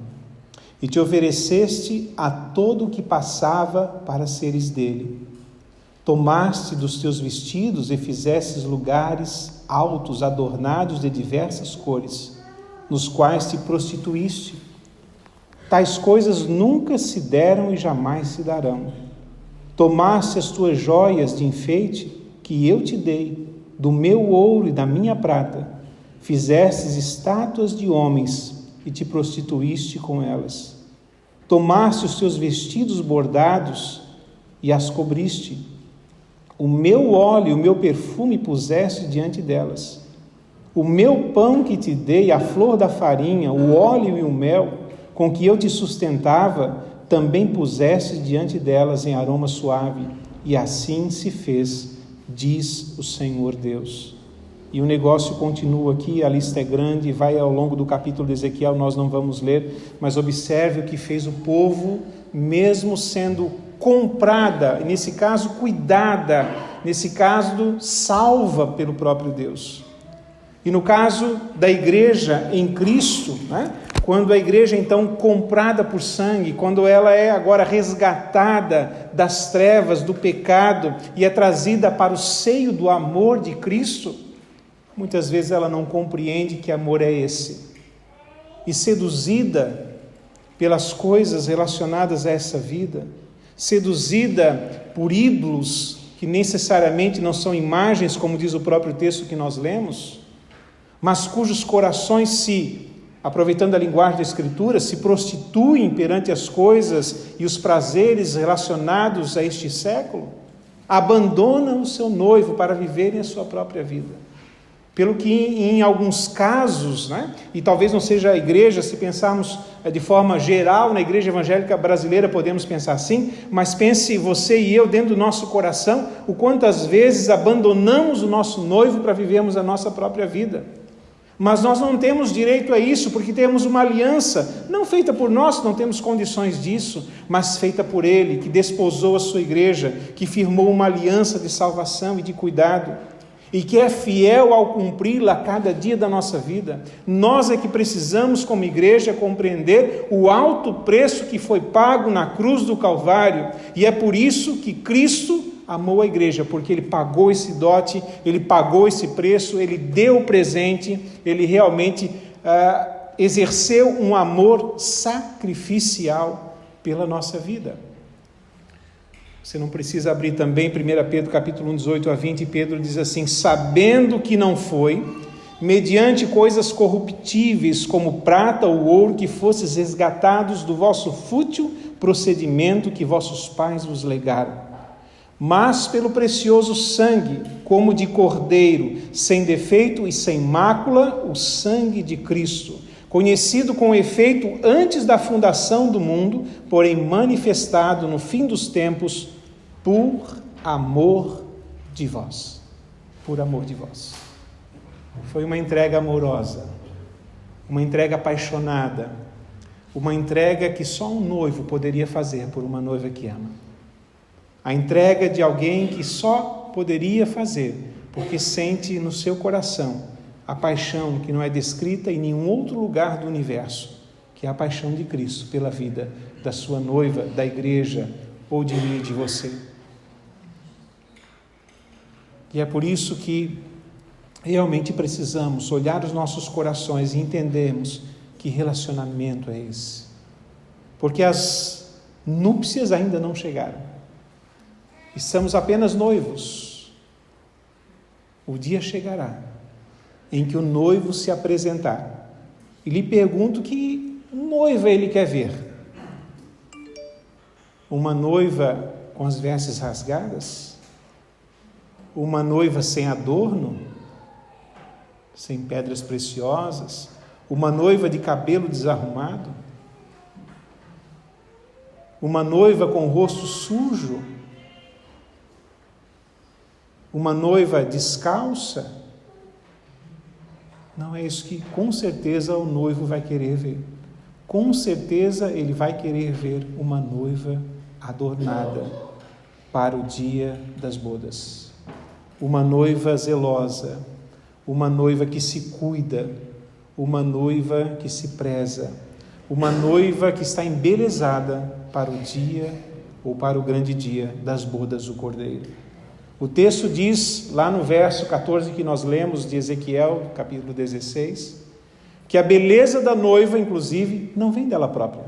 e te ofereceste a todo o que passava para seres dele. Tomaste dos teus vestidos e fizestes lugares altos, adornados de diversas cores, nos quais te prostituíste. Tais coisas nunca se deram e jamais se darão. Tomaste as tuas joias de enfeite que eu te dei, do meu ouro e da minha prata, fizestes estátuas de homens e te prostituíste com elas. Tomaste os teus vestidos bordados e as cobriste. O meu óleo e o meu perfume puseste diante delas. O meu pão que te dei, a flor da farinha, o óleo e o mel, com que eu te sustentava, também puseste diante delas em aroma suave, e assim se fez, diz o Senhor Deus. E o negócio continua aqui, a lista é grande, vai ao longo do capítulo de Ezequiel, nós não vamos ler, mas observe o que fez o povo, mesmo sendo comprada, nesse caso cuidada, nesse caso salva pelo próprio Deus. E no caso da igreja em Cristo, né? Quando a igreja então comprada por sangue, quando ela é agora resgatada das trevas, do pecado, e é trazida para o seio do amor de Cristo, muitas vezes ela não compreende que amor é esse. E seduzida pelas coisas relacionadas a essa vida, seduzida por ídolos que necessariamente não são imagens, como diz o próprio texto que nós lemos, mas cujos corações aproveitando a linguagem da Escritura, se prostituem perante as coisas e os prazeres relacionados a este século, abandonam o seu noivo para viverem a sua própria vida. Pelo que em alguns casos, e talvez não seja a igreja, se pensarmos de forma geral, na igreja evangélica brasileira podemos pensar assim, mas pense você e eu dentro do nosso coração, o quantas vezes abandonamos o nosso noivo para vivermos a nossa própria vida. Mas nós não temos direito a isso, porque temos uma aliança, não feita por nós, não temos condições disso, mas feita por Ele, que desposou a sua igreja, que firmou uma aliança de salvação e de cuidado, e que é fiel ao cumpri-la a cada dia da nossa vida. Nós é que precisamos, como igreja, compreender o alto preço que foi pago na cruz do Calvário, e é por isso que Cristo amou a igreja, porque Ele pagou esse dote, Ele pagou esse preço, Ele deu o presente, Ele realmente exerceu um amor sacrificial pela nossa vida. Você não precisa abrir também 1 Pedro capítulo 1, 18 a 20, Pedro diz assim: sabendo que não foi mediante coisas corruptíveis como prata ou ouro que fostes resgatados do vosso fútil procedimento que vossos pais vos legaram, mas pelo precioso sangue, como de cordeiro, sem defeito e sem mácula, o sangue de Cristo, conhecido com efeito antes da fundação do mundo, porém manifestado no fim dos tempos, por amor de vós. Por amor de vós. Foi uma entrega amorosa, uma entrega apaixonada, uma entrega que só um noivo poderia fazer por uma noiva que ama. A entrega de alguém que só poderia fazer porque sente no seu coração a paixão que não é descrita em nenhum outro lugar do universo, que é a paixão de Cristo pela vida da sua noiva, da igreja, ou de mim e de você. E é por isso que realmente precisamos olhar os nossos corações e entendermos que relacionamento é esse. Porque as núpcias ainda não chegaram. Estamos apenas noivos. O dia chegará em que o noivo se apresentar. E lhe pergunto que noiva ele quer ver. Uma noiva com as vestes rasgadas? Uma noiva sem adorno? Sem pedras preciosas? Uma noiva de cabelo desarrumado? Uma noiva com o rosto sujo? Uma noiva descalça? Não é isso que com certeza o noivo vai querer ver. Com certeza ele vai querer ver uma noiva adornada para o dia das bodas. Uma noiva zelosa, uma noiva que se cuida, uma noiva que se preza, uma noiva que está embelezada para o dia ou para o grande dia das bodas do Cordeiro. O texto diz, lá no verso 14 que nós lemos de Ezequiel, capítulo 16, que a beleza da noiva, inclusive, não vem dela própria.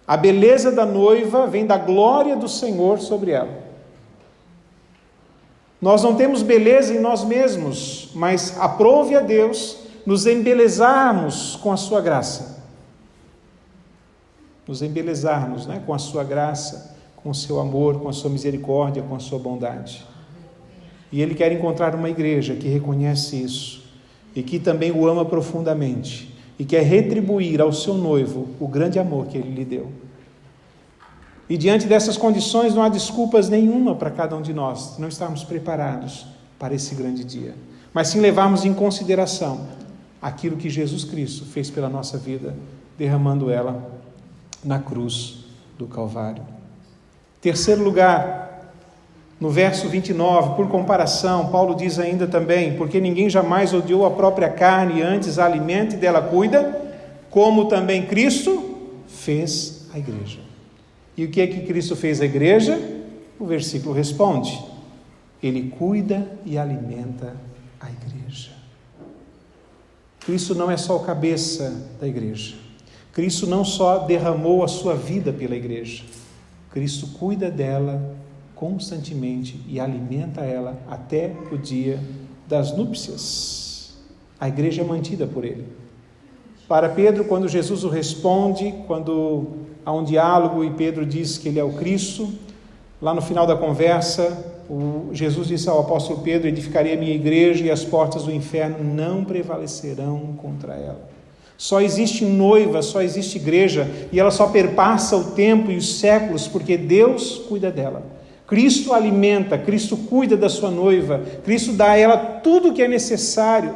A beleza da noiva vem da glória do Senhor sobre ela. Nós não temos beleza em nós mesmos, mas aprove a Deus nos embelezarmos com a sua graça. Nos embelezarmos, com a sua graça, com o seu amor, com a sua misericórdia, com a sua bondade. E Ele quer encontrar uma igreja que reconhece isso e que também o ama profundamente e quer retribuir ao seu noivo o grande amor que Ele lhe deu. E diante dessas condições não há desculpas nenhuma para cada um de nós não estarmos preparados para esse grande dia, mas sim levarmos em consideração aquilo que Jesus Cristo fez pela nossa vida, derramando ela na cruz do Calvário. Terceiro lugar, no verso 29, por comparação, Paulo diz ainda também: porque ninguém jamais odiou a própria carne, antes a alimenta e dela cuida, como também Cristo fez a igreja. E o que é que Cristo fez à igreja? O versículo responde: Ele cuida e alimenta a igreja. Cristo não é só o cabeça da igreja. Cristo não só derramou a sua vida pela igreja, Cristo cuida dela constantemente e alimenta ela até o dia das núpcias. A igreja é mantida por ele. Para Pedro, quando Jesus o responde, quando há um diálogo e Pedro diz que ele é o Cristo, lá no final da conversa, Jesus disse ao apóstolo Pedro: edificarei a minha igreja e as portas do inferno não prevalecerão contra ela. Só existe noiva, só existe igreja, e ela só perpassa o tempo e os séculos porque Deus cuida dela. Cristo alimenta, Cristo cuida da sua noiva, Cristo dá a ela tudo o que é necessário.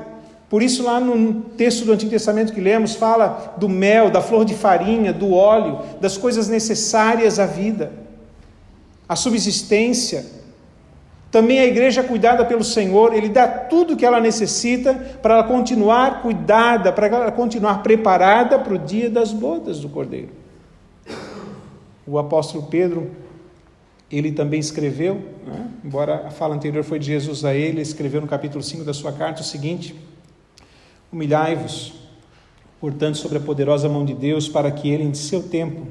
Por isso, lá no texto do Antigo Testamento que lemos, fala do mel, da flor de farinha, do óleo, das coisas necessárias à vida, à subsistência. Também a igreja é cuidada pelo Senhor, Ele dá tudo o que ela necessita para ela continuar cuidada, para ela continuar preparada para o dia das bodas do Cordeiro. O apóstolo Pedro, ele também escreveu, embora a fala anterior foi de Jesus a ele escreveu no capítulo 5 da sua carta o seguinte: humilhai-vos, portanto, sobre a poderosa mão de Deus, para que Ele, em seu tempo,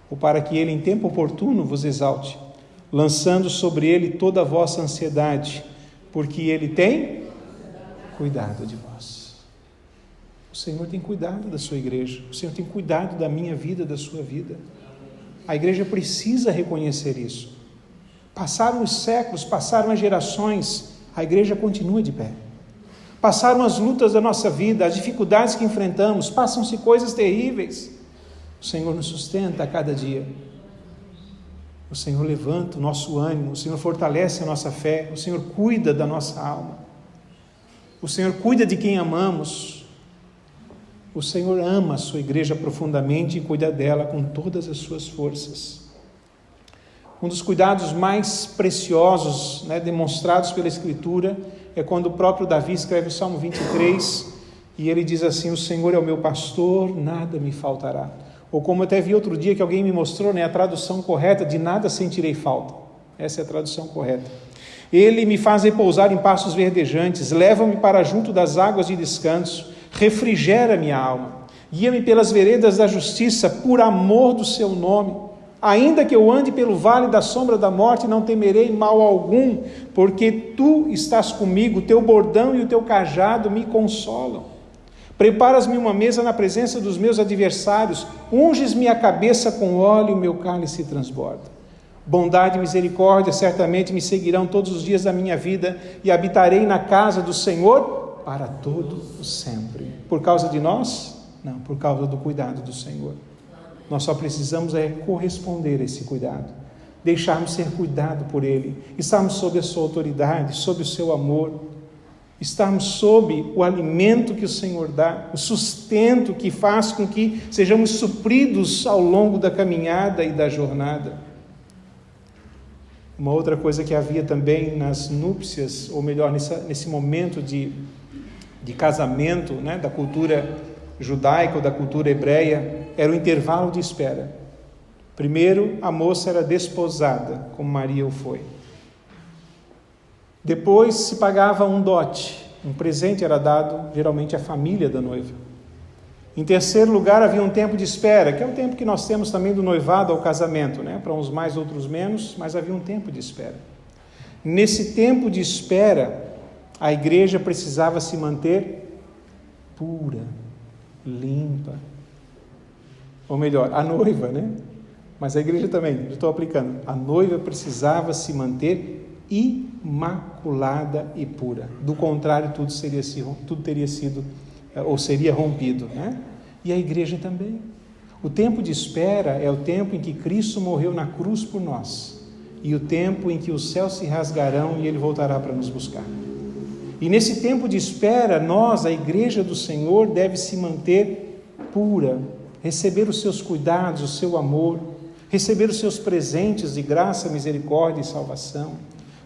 ou para que Ele, em tempo oportuno, vos exalte, lançando sobre Ele toda a vossa ansiedade, porque Ele tem cuidado de vós. O Senhor tem cuidado da sua igreja, o Senhor tem cuidado da minha vida, da sua vida. A igreja precisa reconhecer isso. Passaram os séculos, passaram as gerações, a igreja continua de pé. Passaram as lutas da nossa vida, as dificuldades que enfrentamos, passam-se coisas terríveis. O Senhor nos sustenta a cada dia. O Senhor levanta o nosso ânimo, o Senhor fortalece a nossa fé, o Senhor cuida da nossa alma. O Senhor cuida de quem amamos. O Senhor ama a sua igreja profundamente e cuida dela com todas as suas forças. Um dos cuidados mais preciosos, demonstrados pela Escritura, é quando o próprio Davi escreve o Salmo 23, e ele diz assim: o Senhor é o meu pastor, nada me faltará. Ou como eu até vi outro dia que alguém me mostrou, a tradução correta, de nada sentirei falta. Essa é a tradução correta. Ele me faz repousar em pastos verdejantes, leva-me para junto das águas de descanso, refrigera minha alma, guia-me pelas veredas da justiça, por amor do seu nome. Ainda que eu ande pelo vale da sombra da morte, não temerei mal algum, porque tu estás comigo, o teu bordão e o teu cajado me consolam. Preparas-me uma mesa na presença dos meus adversários, unges-me a cabeça com óleo, o meu cálice transborda. Bondade e misericórdia certamente me seguirão todos os dias da minha vida, e habitarei na casa do Senhor para todo o sempre. Por causa de nós? Não, por causa do cuidado do Senhor. Nós só precisamos corresponder a esse cuidado, deixarmos ser cuidado por Ele, estarmos sob a sua autoridade, sob o seu amor, estarmos sob o alimento que o Senhor dá, o sustento que faz com que sejamos supridos ao longo da caminhada e da jornada. Uma outra coisa que havia também nas núpcias, ou melhor, nesse momento de casamento, da cultura judaica ou da cultura hebreia, era o intervalo de espera. Primeiro, a moça era desposada, como Maria o foi. Depois se pagava um dote, um presente era dado geralmente à família da noiva. Em terceiro lugar, havia um tempo de espera, que é o tempo que nós temos também do noivado ao casamento, para uns mais, outros menos, mas havia um tempo de espera. Nesse tempo de espera, a igreja precisava se manter pura, limpa. Ou melhor, a noiva, mas a igreja também, eu estou aplicando. A noiva precisava se manter imaculada e pura. Do contrário, tudo teria sido ou seria rompido, E a igreja também. O tempo de espera é o tempo em que Cristo morreu na cruz por nós, e o tempo em que os céus se rasgarão e Ele voltará para nos buscar. E nesse tempo de espera, nós, a igreja do Senhor, deve se manter pura, receber os seus cuidados, o seu amor, receber os seus presentes de graça, misericórdia e salvação,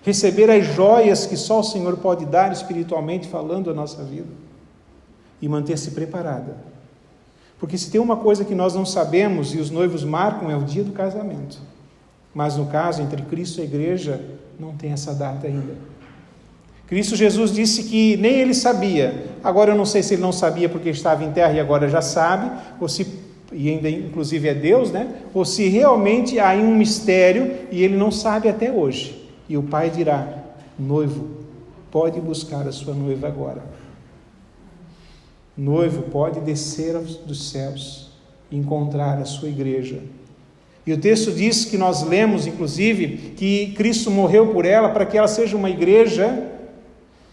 receber as joias que só o Senhor pode dar espiritualmente falando a nossa vida, e manter-se preparada. Porque se tem uma coisa que nós não sabemos, e os noivos marcam, é o dia do casamento. Mas no caso, entre Cristo e a igreja, não tem essa data ainda. Cristo Jesus disse que nem ele sabia. Agora eu não sei se ele não sabia porque estava em terra e agora já sabe, ou se e ainda inclusive é Deus, né? Ou se realmente há um mistério e ele não sabe até hoje. E o pai dirá: noivo, pode buscar a sua noiva agora. Noivo, pode descer dos céus e encontrar a sua igreja. E o texto diz, que nós lemos inclusive, que Cristo morreu por ela para que ela seja uma igreja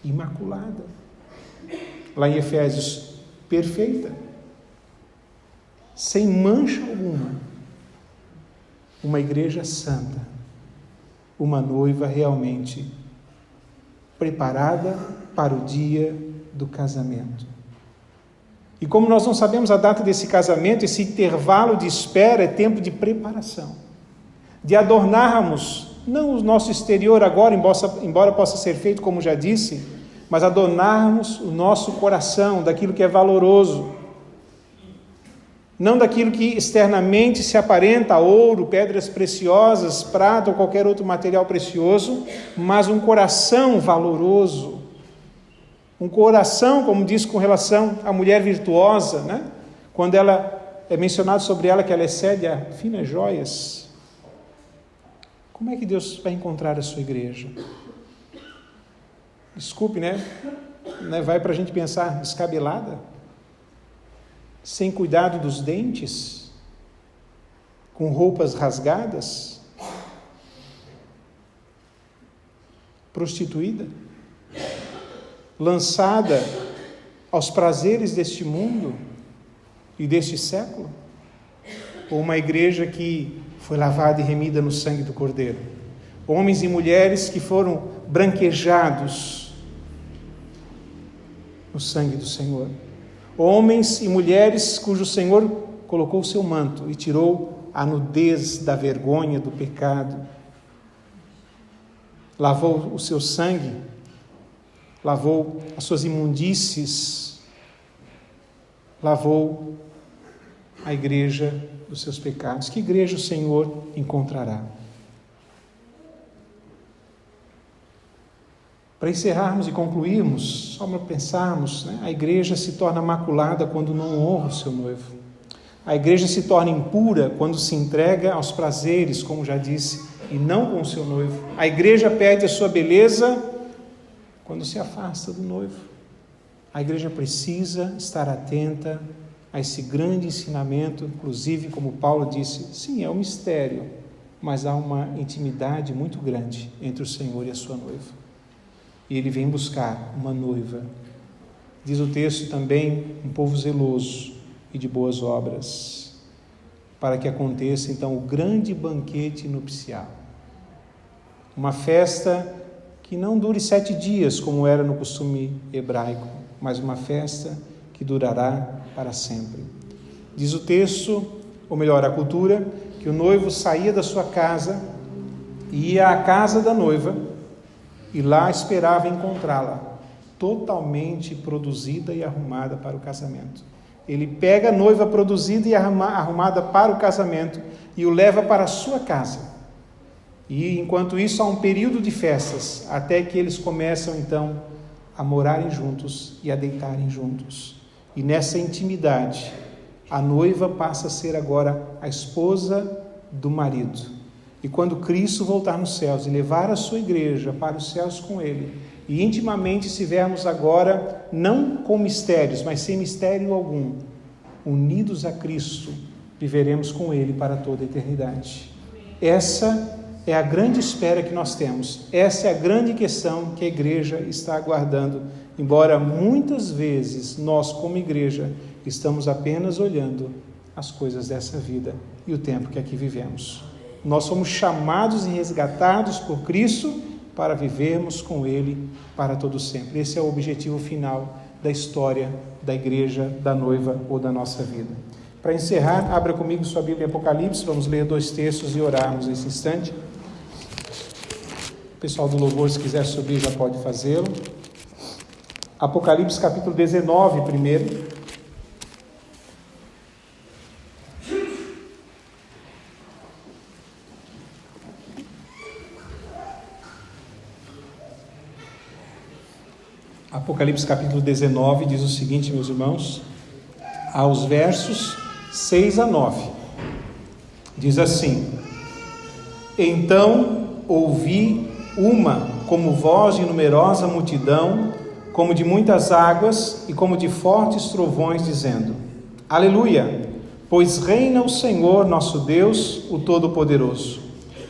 imaculada. Lá em Efésios, perfeita, sem mancha alguma, uma igreja santa, uma noiva realmente preparada para o dia do casamento. E como nós não sabemos a data desse casamento, esse intervalo de espera é tempo de preparação, de adornarmos, não o nosso exterior agora, embora possa ser feito como já disse, mas adornarmos o nosso coração daquilo que é valoroso, não daquilo que externamente se aparenta, ouro, pedras preciosas, prata ou qualquer outro material precioso, mas um coração valoroso. Um coração, como diz com relação à mulher virtuosa, né? Quando ela é mencionado sobre ela que ela excede a finas joias. Como é que Deus vai encontrar a sua igreja? Desculpe, né? Vai para a gente pensar descabelada, sem cuidado dos dentes, com roupas rasgadas, prostituída, lançada aos prazeres deste mundo e deste século, ou uma igreja que foi lavada e remida no sangue do Cordeiro, homens e mulheres que foram branquejados no sangue do Senhor, homens e mulheres cujo Senhor colocou o seu manto e tirou a nudez da vergonha, do pecado, lavou o seu sangue, lavou as suas imundícies, lavou a igreja dos seus pecados. Que igreja o Senhor encontrará? Para encerrarmos e concluirmos, só para pensarmos, né? A igreja se torna maculada quando não honra o seu noivo. A igreja se torna impura quando se entrega aos prazeres, como já disse, e não com o seu noivo. A igreja perde a sua beleza quando se afasta do noivo. A igreja precisa estar atenta a esse grande ensinamento, inclusive, como Paulo disse, sim, é um mistério, mas há uma intimidade muito grande entre o Senhor e a sua noiva. E ele vem buscar uma noiva. Diz o texto também, um povo zeloso e de boas obras, para que aconteça então o grande banquete nupcial. Uma festa que não dure 7 dias, como era no costume hebraico, mas uma festa que durará para sempre. Diz o texto, ou melhor, a cultura, que o noivo saía da sua casa e ia à casa da noiva e lá esperava encontrá-la totalmente produzida e arrumada para o casamento. Ele pega a noiva produzida e arrumada para o casamento e o leva para a sua casa. E enquanto isso há um período de festas, até que eles começam então a morarem juntos e a deitarem juntos. E nessa intimidade, a noiva passa a ser agora a esposa do marido. E quando Cristo voltar nos céus e levar a sua igreja para os céus com ele, e intimamente estivermos agora, não com mistérios, mas sem mistério algum, unidos a Cristo, viveremos com ele para toda a eternidade. Essa é a grande espera que nós temos. Essa é a grande questão que a igreja está aguardando, embora muitas vezes nós, como igreja, estamos apenas olhando as coisas dessa vida e o tempo que aqui vivemos. Nós somos chamados e resgatados por Cristo para vivermos com Ele para todo sempre. Esse é o objetivo final da história da igreja, da noiva ou da nossa vida. Para encerrar, abra comigo sua Bíblia em Apocalipse, vamos ler 2 textos e orarmos nesse instante. O pessoal do louvor, se quiser subir, já pode fazê-lo. Apocalipse capítulo 19, primeiro. Apocalipse capítulo 19 diz o seguinte, meus irmãos, aos versos 6-9. Diz assim: Então ouvi uma como voz de numerosa multidão, como de muitas águas e como de fortes trovões, dizendo: Aleluia! Pois reina o Senhor nosso Deus, o Todo-Poderoso.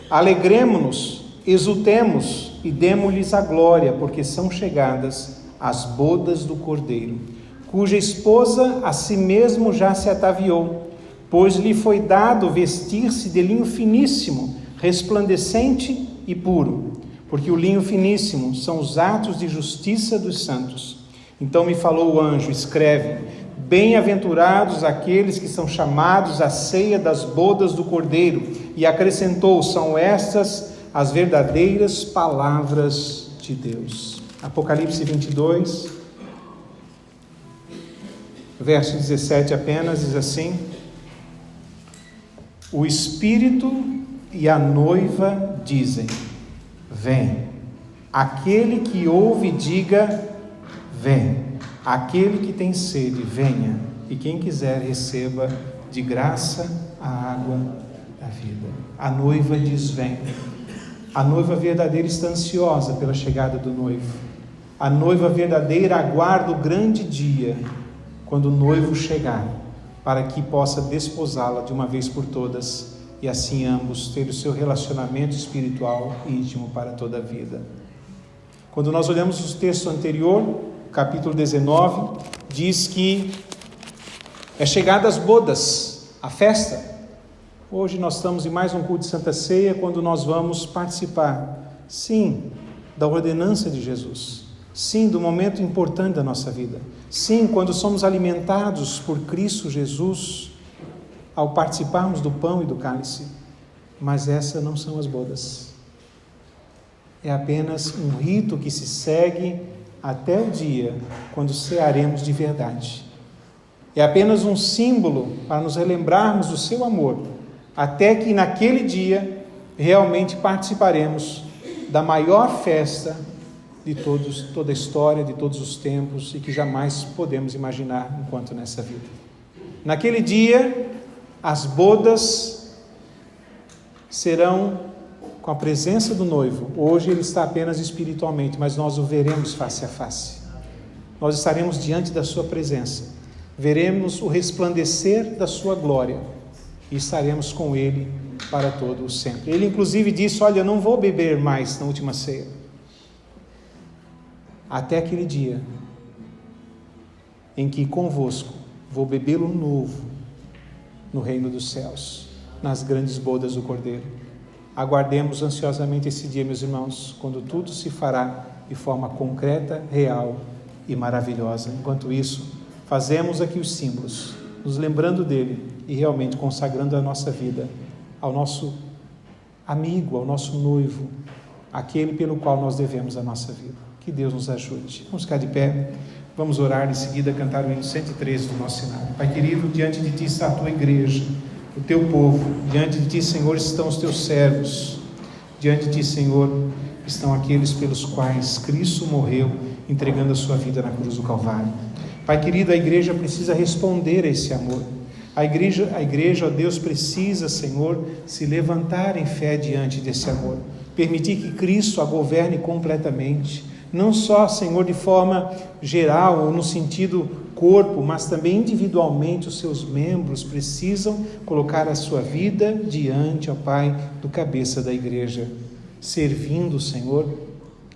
Alegremo-nos, exultemos e demo-lhes a glória, porque são chegadas as bodas do Cordeiro, cuja esposa a si mesmo já se ataviou, pois lhe foi dado vestir-se de linho finíssimo, resplandecente e puro, porque o linho finíssimo são os atos de justiça dos santos. Então me falou o anjo: escreve: bem-aventurados aqueles que são chamados à ceia das bodas do Cordeiro. E acrescentou: são estas as verdadeiras palavras de Deus. Apocalipse 22, verso 17 apenas, diz assim: o Espírito e a noiva dizem: vem. Aquele que ouve, diga: vem. Aquele que tem sede, venha. E quem quiser, receba de graça a água da vida. A noiva diz: vem. A noiva verdadeira está ansiosa pela chegada do noivo. A noiva verdadeira aguarda o grande dia, quando o noivo chegar, para que possa desposá-la de uma vez por todas, e assim ambos ter o seu relacionamento espiritual íntimo para toda a vida. Quando nós olhamos o texto anterior, capítulo 19, diz que é chegada as bodas, a festa. Hoje nós estamos em mais um culto de Santa Ceia, quando nós vamos participar, sim, da ordenança de Jesus, sim, do momento importante da nossa vida, sim, quando somos alimentados por Cristo Jesus, ao participarmos do pão e do cálice. Mas essas não são as bodas. É apenas um rito que se segue até o dia quando cearemos de verdade. É apenas um símbolo para nos relembrarmos do seu amor, até que naquele dia realmente participaremos da maior festa de toda a história, de todos os tempos, e que jamais podemos imaginar enquanto nessa vida. Naquele dia, as bodas serão com a presença do noivo. Hoje ele está apenas espiritualmente, mas nós o veremos face a face. Nós estaremos diante da sua presença, veremos o resplandecer da sua glória e estaremos com ele para todo o sempre. Ele inclusive disse: olha, eu não vou beber mais na última ceia, até aquele dia em que convosco vou bebê-lo novo no reino dos céus, nas grandes bodas do Cordeiro. Aguardemos ansiosamente esse dia, meus irmãos, quando tudo se fará de forma concreta, real e maravilhosa. Enquanto isso, fazemos aqui os símbolos, nos lembrando dele e realmente consagrando a nossa vida ao nosso amigo, ao nosso noivo, aquele pelo qual nós devemos a nossa vida. Que Deus nos ajude. Vamos ficar de pé, vamos orar, em seguida cantar o hino 113 do nosso cenário. Pai querido, diante de Ti está a Tua igreja, o Teu povo. Diante de Ti, Senhor, estão os Teus servos. Diante de Ti, Senhor, estão aqueles pelos quais Cristo morreu, entregando a sua vida na cruz do Calvário. Pai querido, a igreja precisa responder a esse amor. A igreja, ó Deus, precisa, Senhor, se levantar em fé diante desse amor. Permitir que Cristo a governe completamente. Não só, Senhor, de forma geral ou no sentido corpo, mas também individualmente os seus membros precisam colocar a sua vida diante, ó Pai, do cabeça da igreja, servindo o Senhor,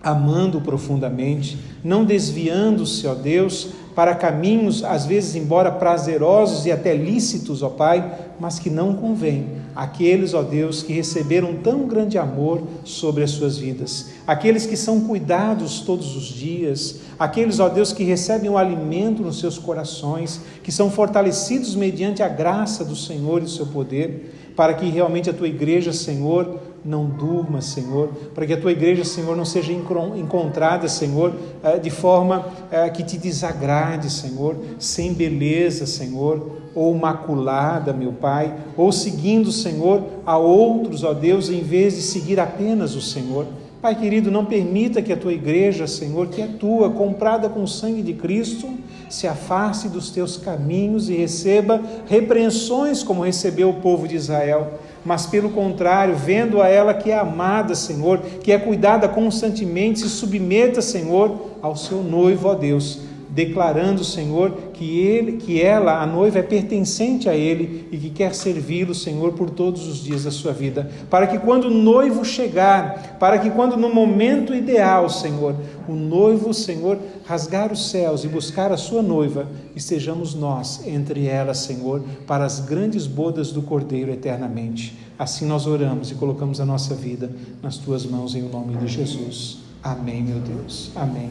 amando profundamente, não desviando-se, ó Deus, para caminhos, às vezes, embora prazerosos e até lícitos, ó Pai, mas que não convém àqueles, ó Deus, que receberam tão grande amor sobre as suas vidas, aqueles que são cuidados todos os dias, aqueles, ó Deus, que recebem o alimento nos seus corações, que são fortalecidos mediante a graça do Senhor e o seu poder, para que realmente a Tua igreja, Senhor, não durma, Senhor, para que a Tua igreja, Senhor, não seja encontrada, Senhor, de forma que Te desagrade, Senhor, sem beleza, Senhor, ou maculada, meu Pai, ou seguindo, Senhor, a outros, ó Deus, em vez de seguir apenas o Senhor. Pai querido, não permita que a Tua igreja, Senhor, que é Tua, comprada com o sangue de Cristo, se afaste dos teus caminhos e receba repreensões como recebeu o povo de Israel, mas pelo contrário, vendo a ela que é amada, Senhor, que é cuidada constantemente, se submeta, Senhor, ao seu noivo, ó Deus, declarando, Senhor, que ela, a noiva, é pertencente a ele e que quer servi-lo, Senhor, por todos os dias da sua vida, para que quando o noivo chegar, para que quando no momento ideal, Senhor, o noivo, Senhor, rasgar os céus e buscar a sua noiva, estejamos nós entre elas, Senhor, para as grandes bodas do Cordeiro eternamente. Assim nós oramos e colocamos a nossa vida nas tuas mãos, em nome de Jesus. Amém, meu Deus. Amém.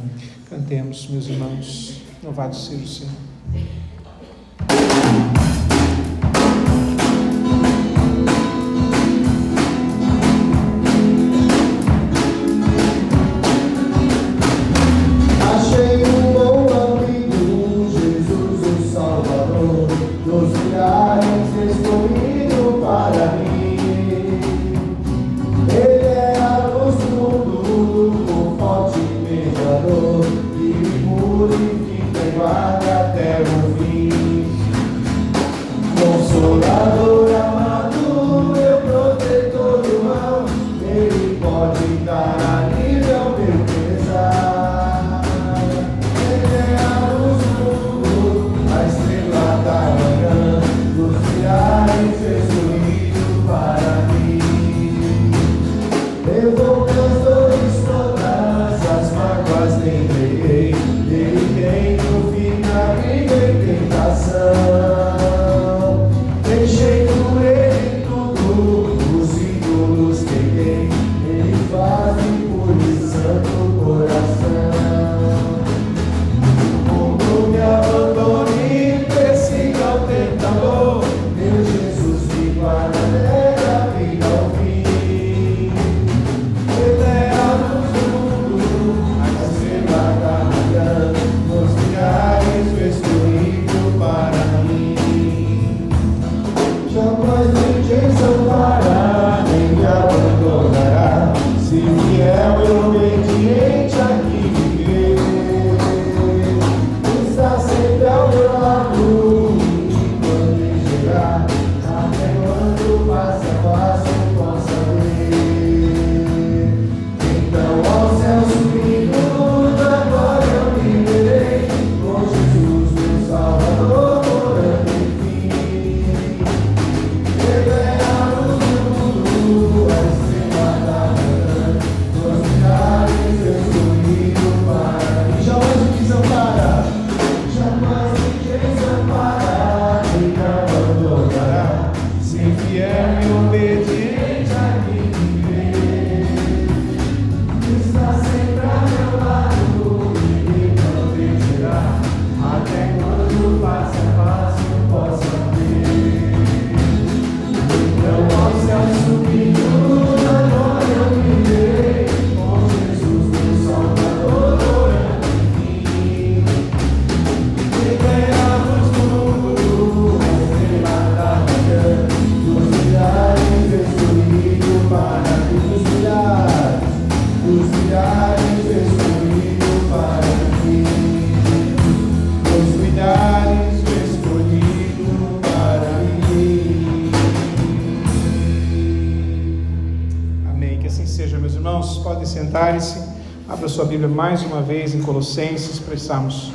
Cantemos, meus irmãos. Louvado seja o Senhor. Achei um bom amigo, Jesus o Salvador, nos lugares escolhido para mim. Ele é a luz do mundo, o forte mediador, que me purifica e guarda até o fim. Consolador amado, meu protetor do mal, ele pode dar alívio ao meu pesar. Ele é a luz do mundo, a estrela da manhã, dos milhares escolhido para mim. Levou meus dores todas, as mágoas nem peguei, ele tem no fim da vida e tentação. Deixei por ele tudo, os ídolos peguei, ele faz de puro santo coração. O mundo me abandone, persiga o tentador, meu Jesus me guarda até a vida ao fim. Ele é a luz do mundo, a estrela da manhã, nos milhares o escolhido para mim. Jamais me desamparará, nem me abandonará, se fiel e obediente aqui viver. Está sempre ao meu lado, e quando ele chegar, até quando face a face eu possa ver. Então ao céu subindo, da glória eu me verei, com Jesus meu Salvador morando em mim. Ele é a luz do mundo, a estrela da manhã, nos milhares escolhido para mim. Jamais me desamparar, jamais me desamparará, nem me abandonará, se fiel e obediente a mim viver. Está sempre ao meu lado, e me protegerá, até quando face a face eu possa ver. Então ao céu subindo, na glória eu me verei, com Jesus meu Salvador morando em mim. Ele é a luz do mundo, a estrela da manhã, dos milhares escolhido para mim. Dos milhares escolhido para mim. Dos milhares escolhido para mim. Amém. Que assim seja, meus irmãos. Podem sentar-se. Abra sua Bíblia mais uma vez em Colossenses, prestarmos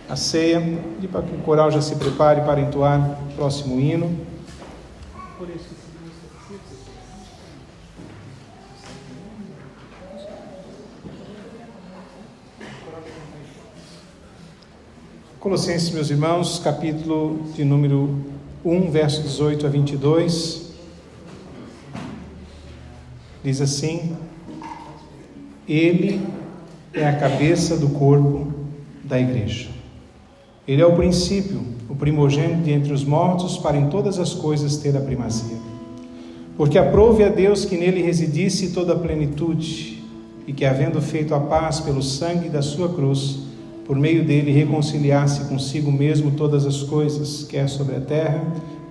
a ceia. E para que o coral já se prepare para entoar o próximo hino. Colossenses, meus irmãos, capítulo de número 1, verso 18 a 22. Diz assim: Ele é a cabeça do corpo da igreja. Ele é o princípio, o primogênito de entre os mortos, para em todas as coisas ter a primazia. Porque aprouve a Deus que nele residisse toda a plenitude, e que, havendo feito a paz pelo sangue da sua cruz, por meio dele reconciliasse consigo mesmo todas as coisas, quer sobre a terra,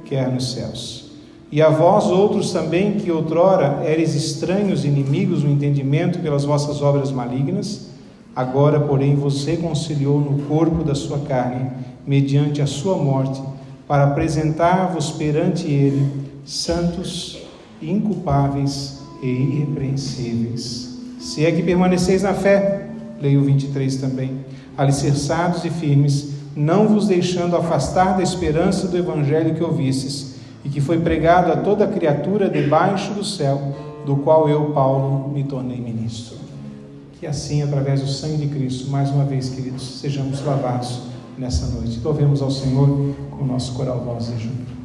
quer nos céus. E a vós outros também, que outrora eres estranhos e inimigos no entendimento pelas vossas obras malignas, Agora, porém, vos reconciliou no corpo da sua carne, mediante a sua morte, para apresentar-vos perante ele, santos, inculpáveis e irrepreensíveis. Se é que permaneceis na fé, leio o 23 também, alicerçados e firmes, não vos deixando afastar da esperança do evangelho que ouvistes, e que foi pregado a toda criatura debaixo do céu, do qual eu, Paulo, me tornei ministro. Que assim, através do sangue de Cristo, mais uma vez, queridos, sejamos lavados nessa noite. Louvemos ao Senhor com o nosso coral voz e junto.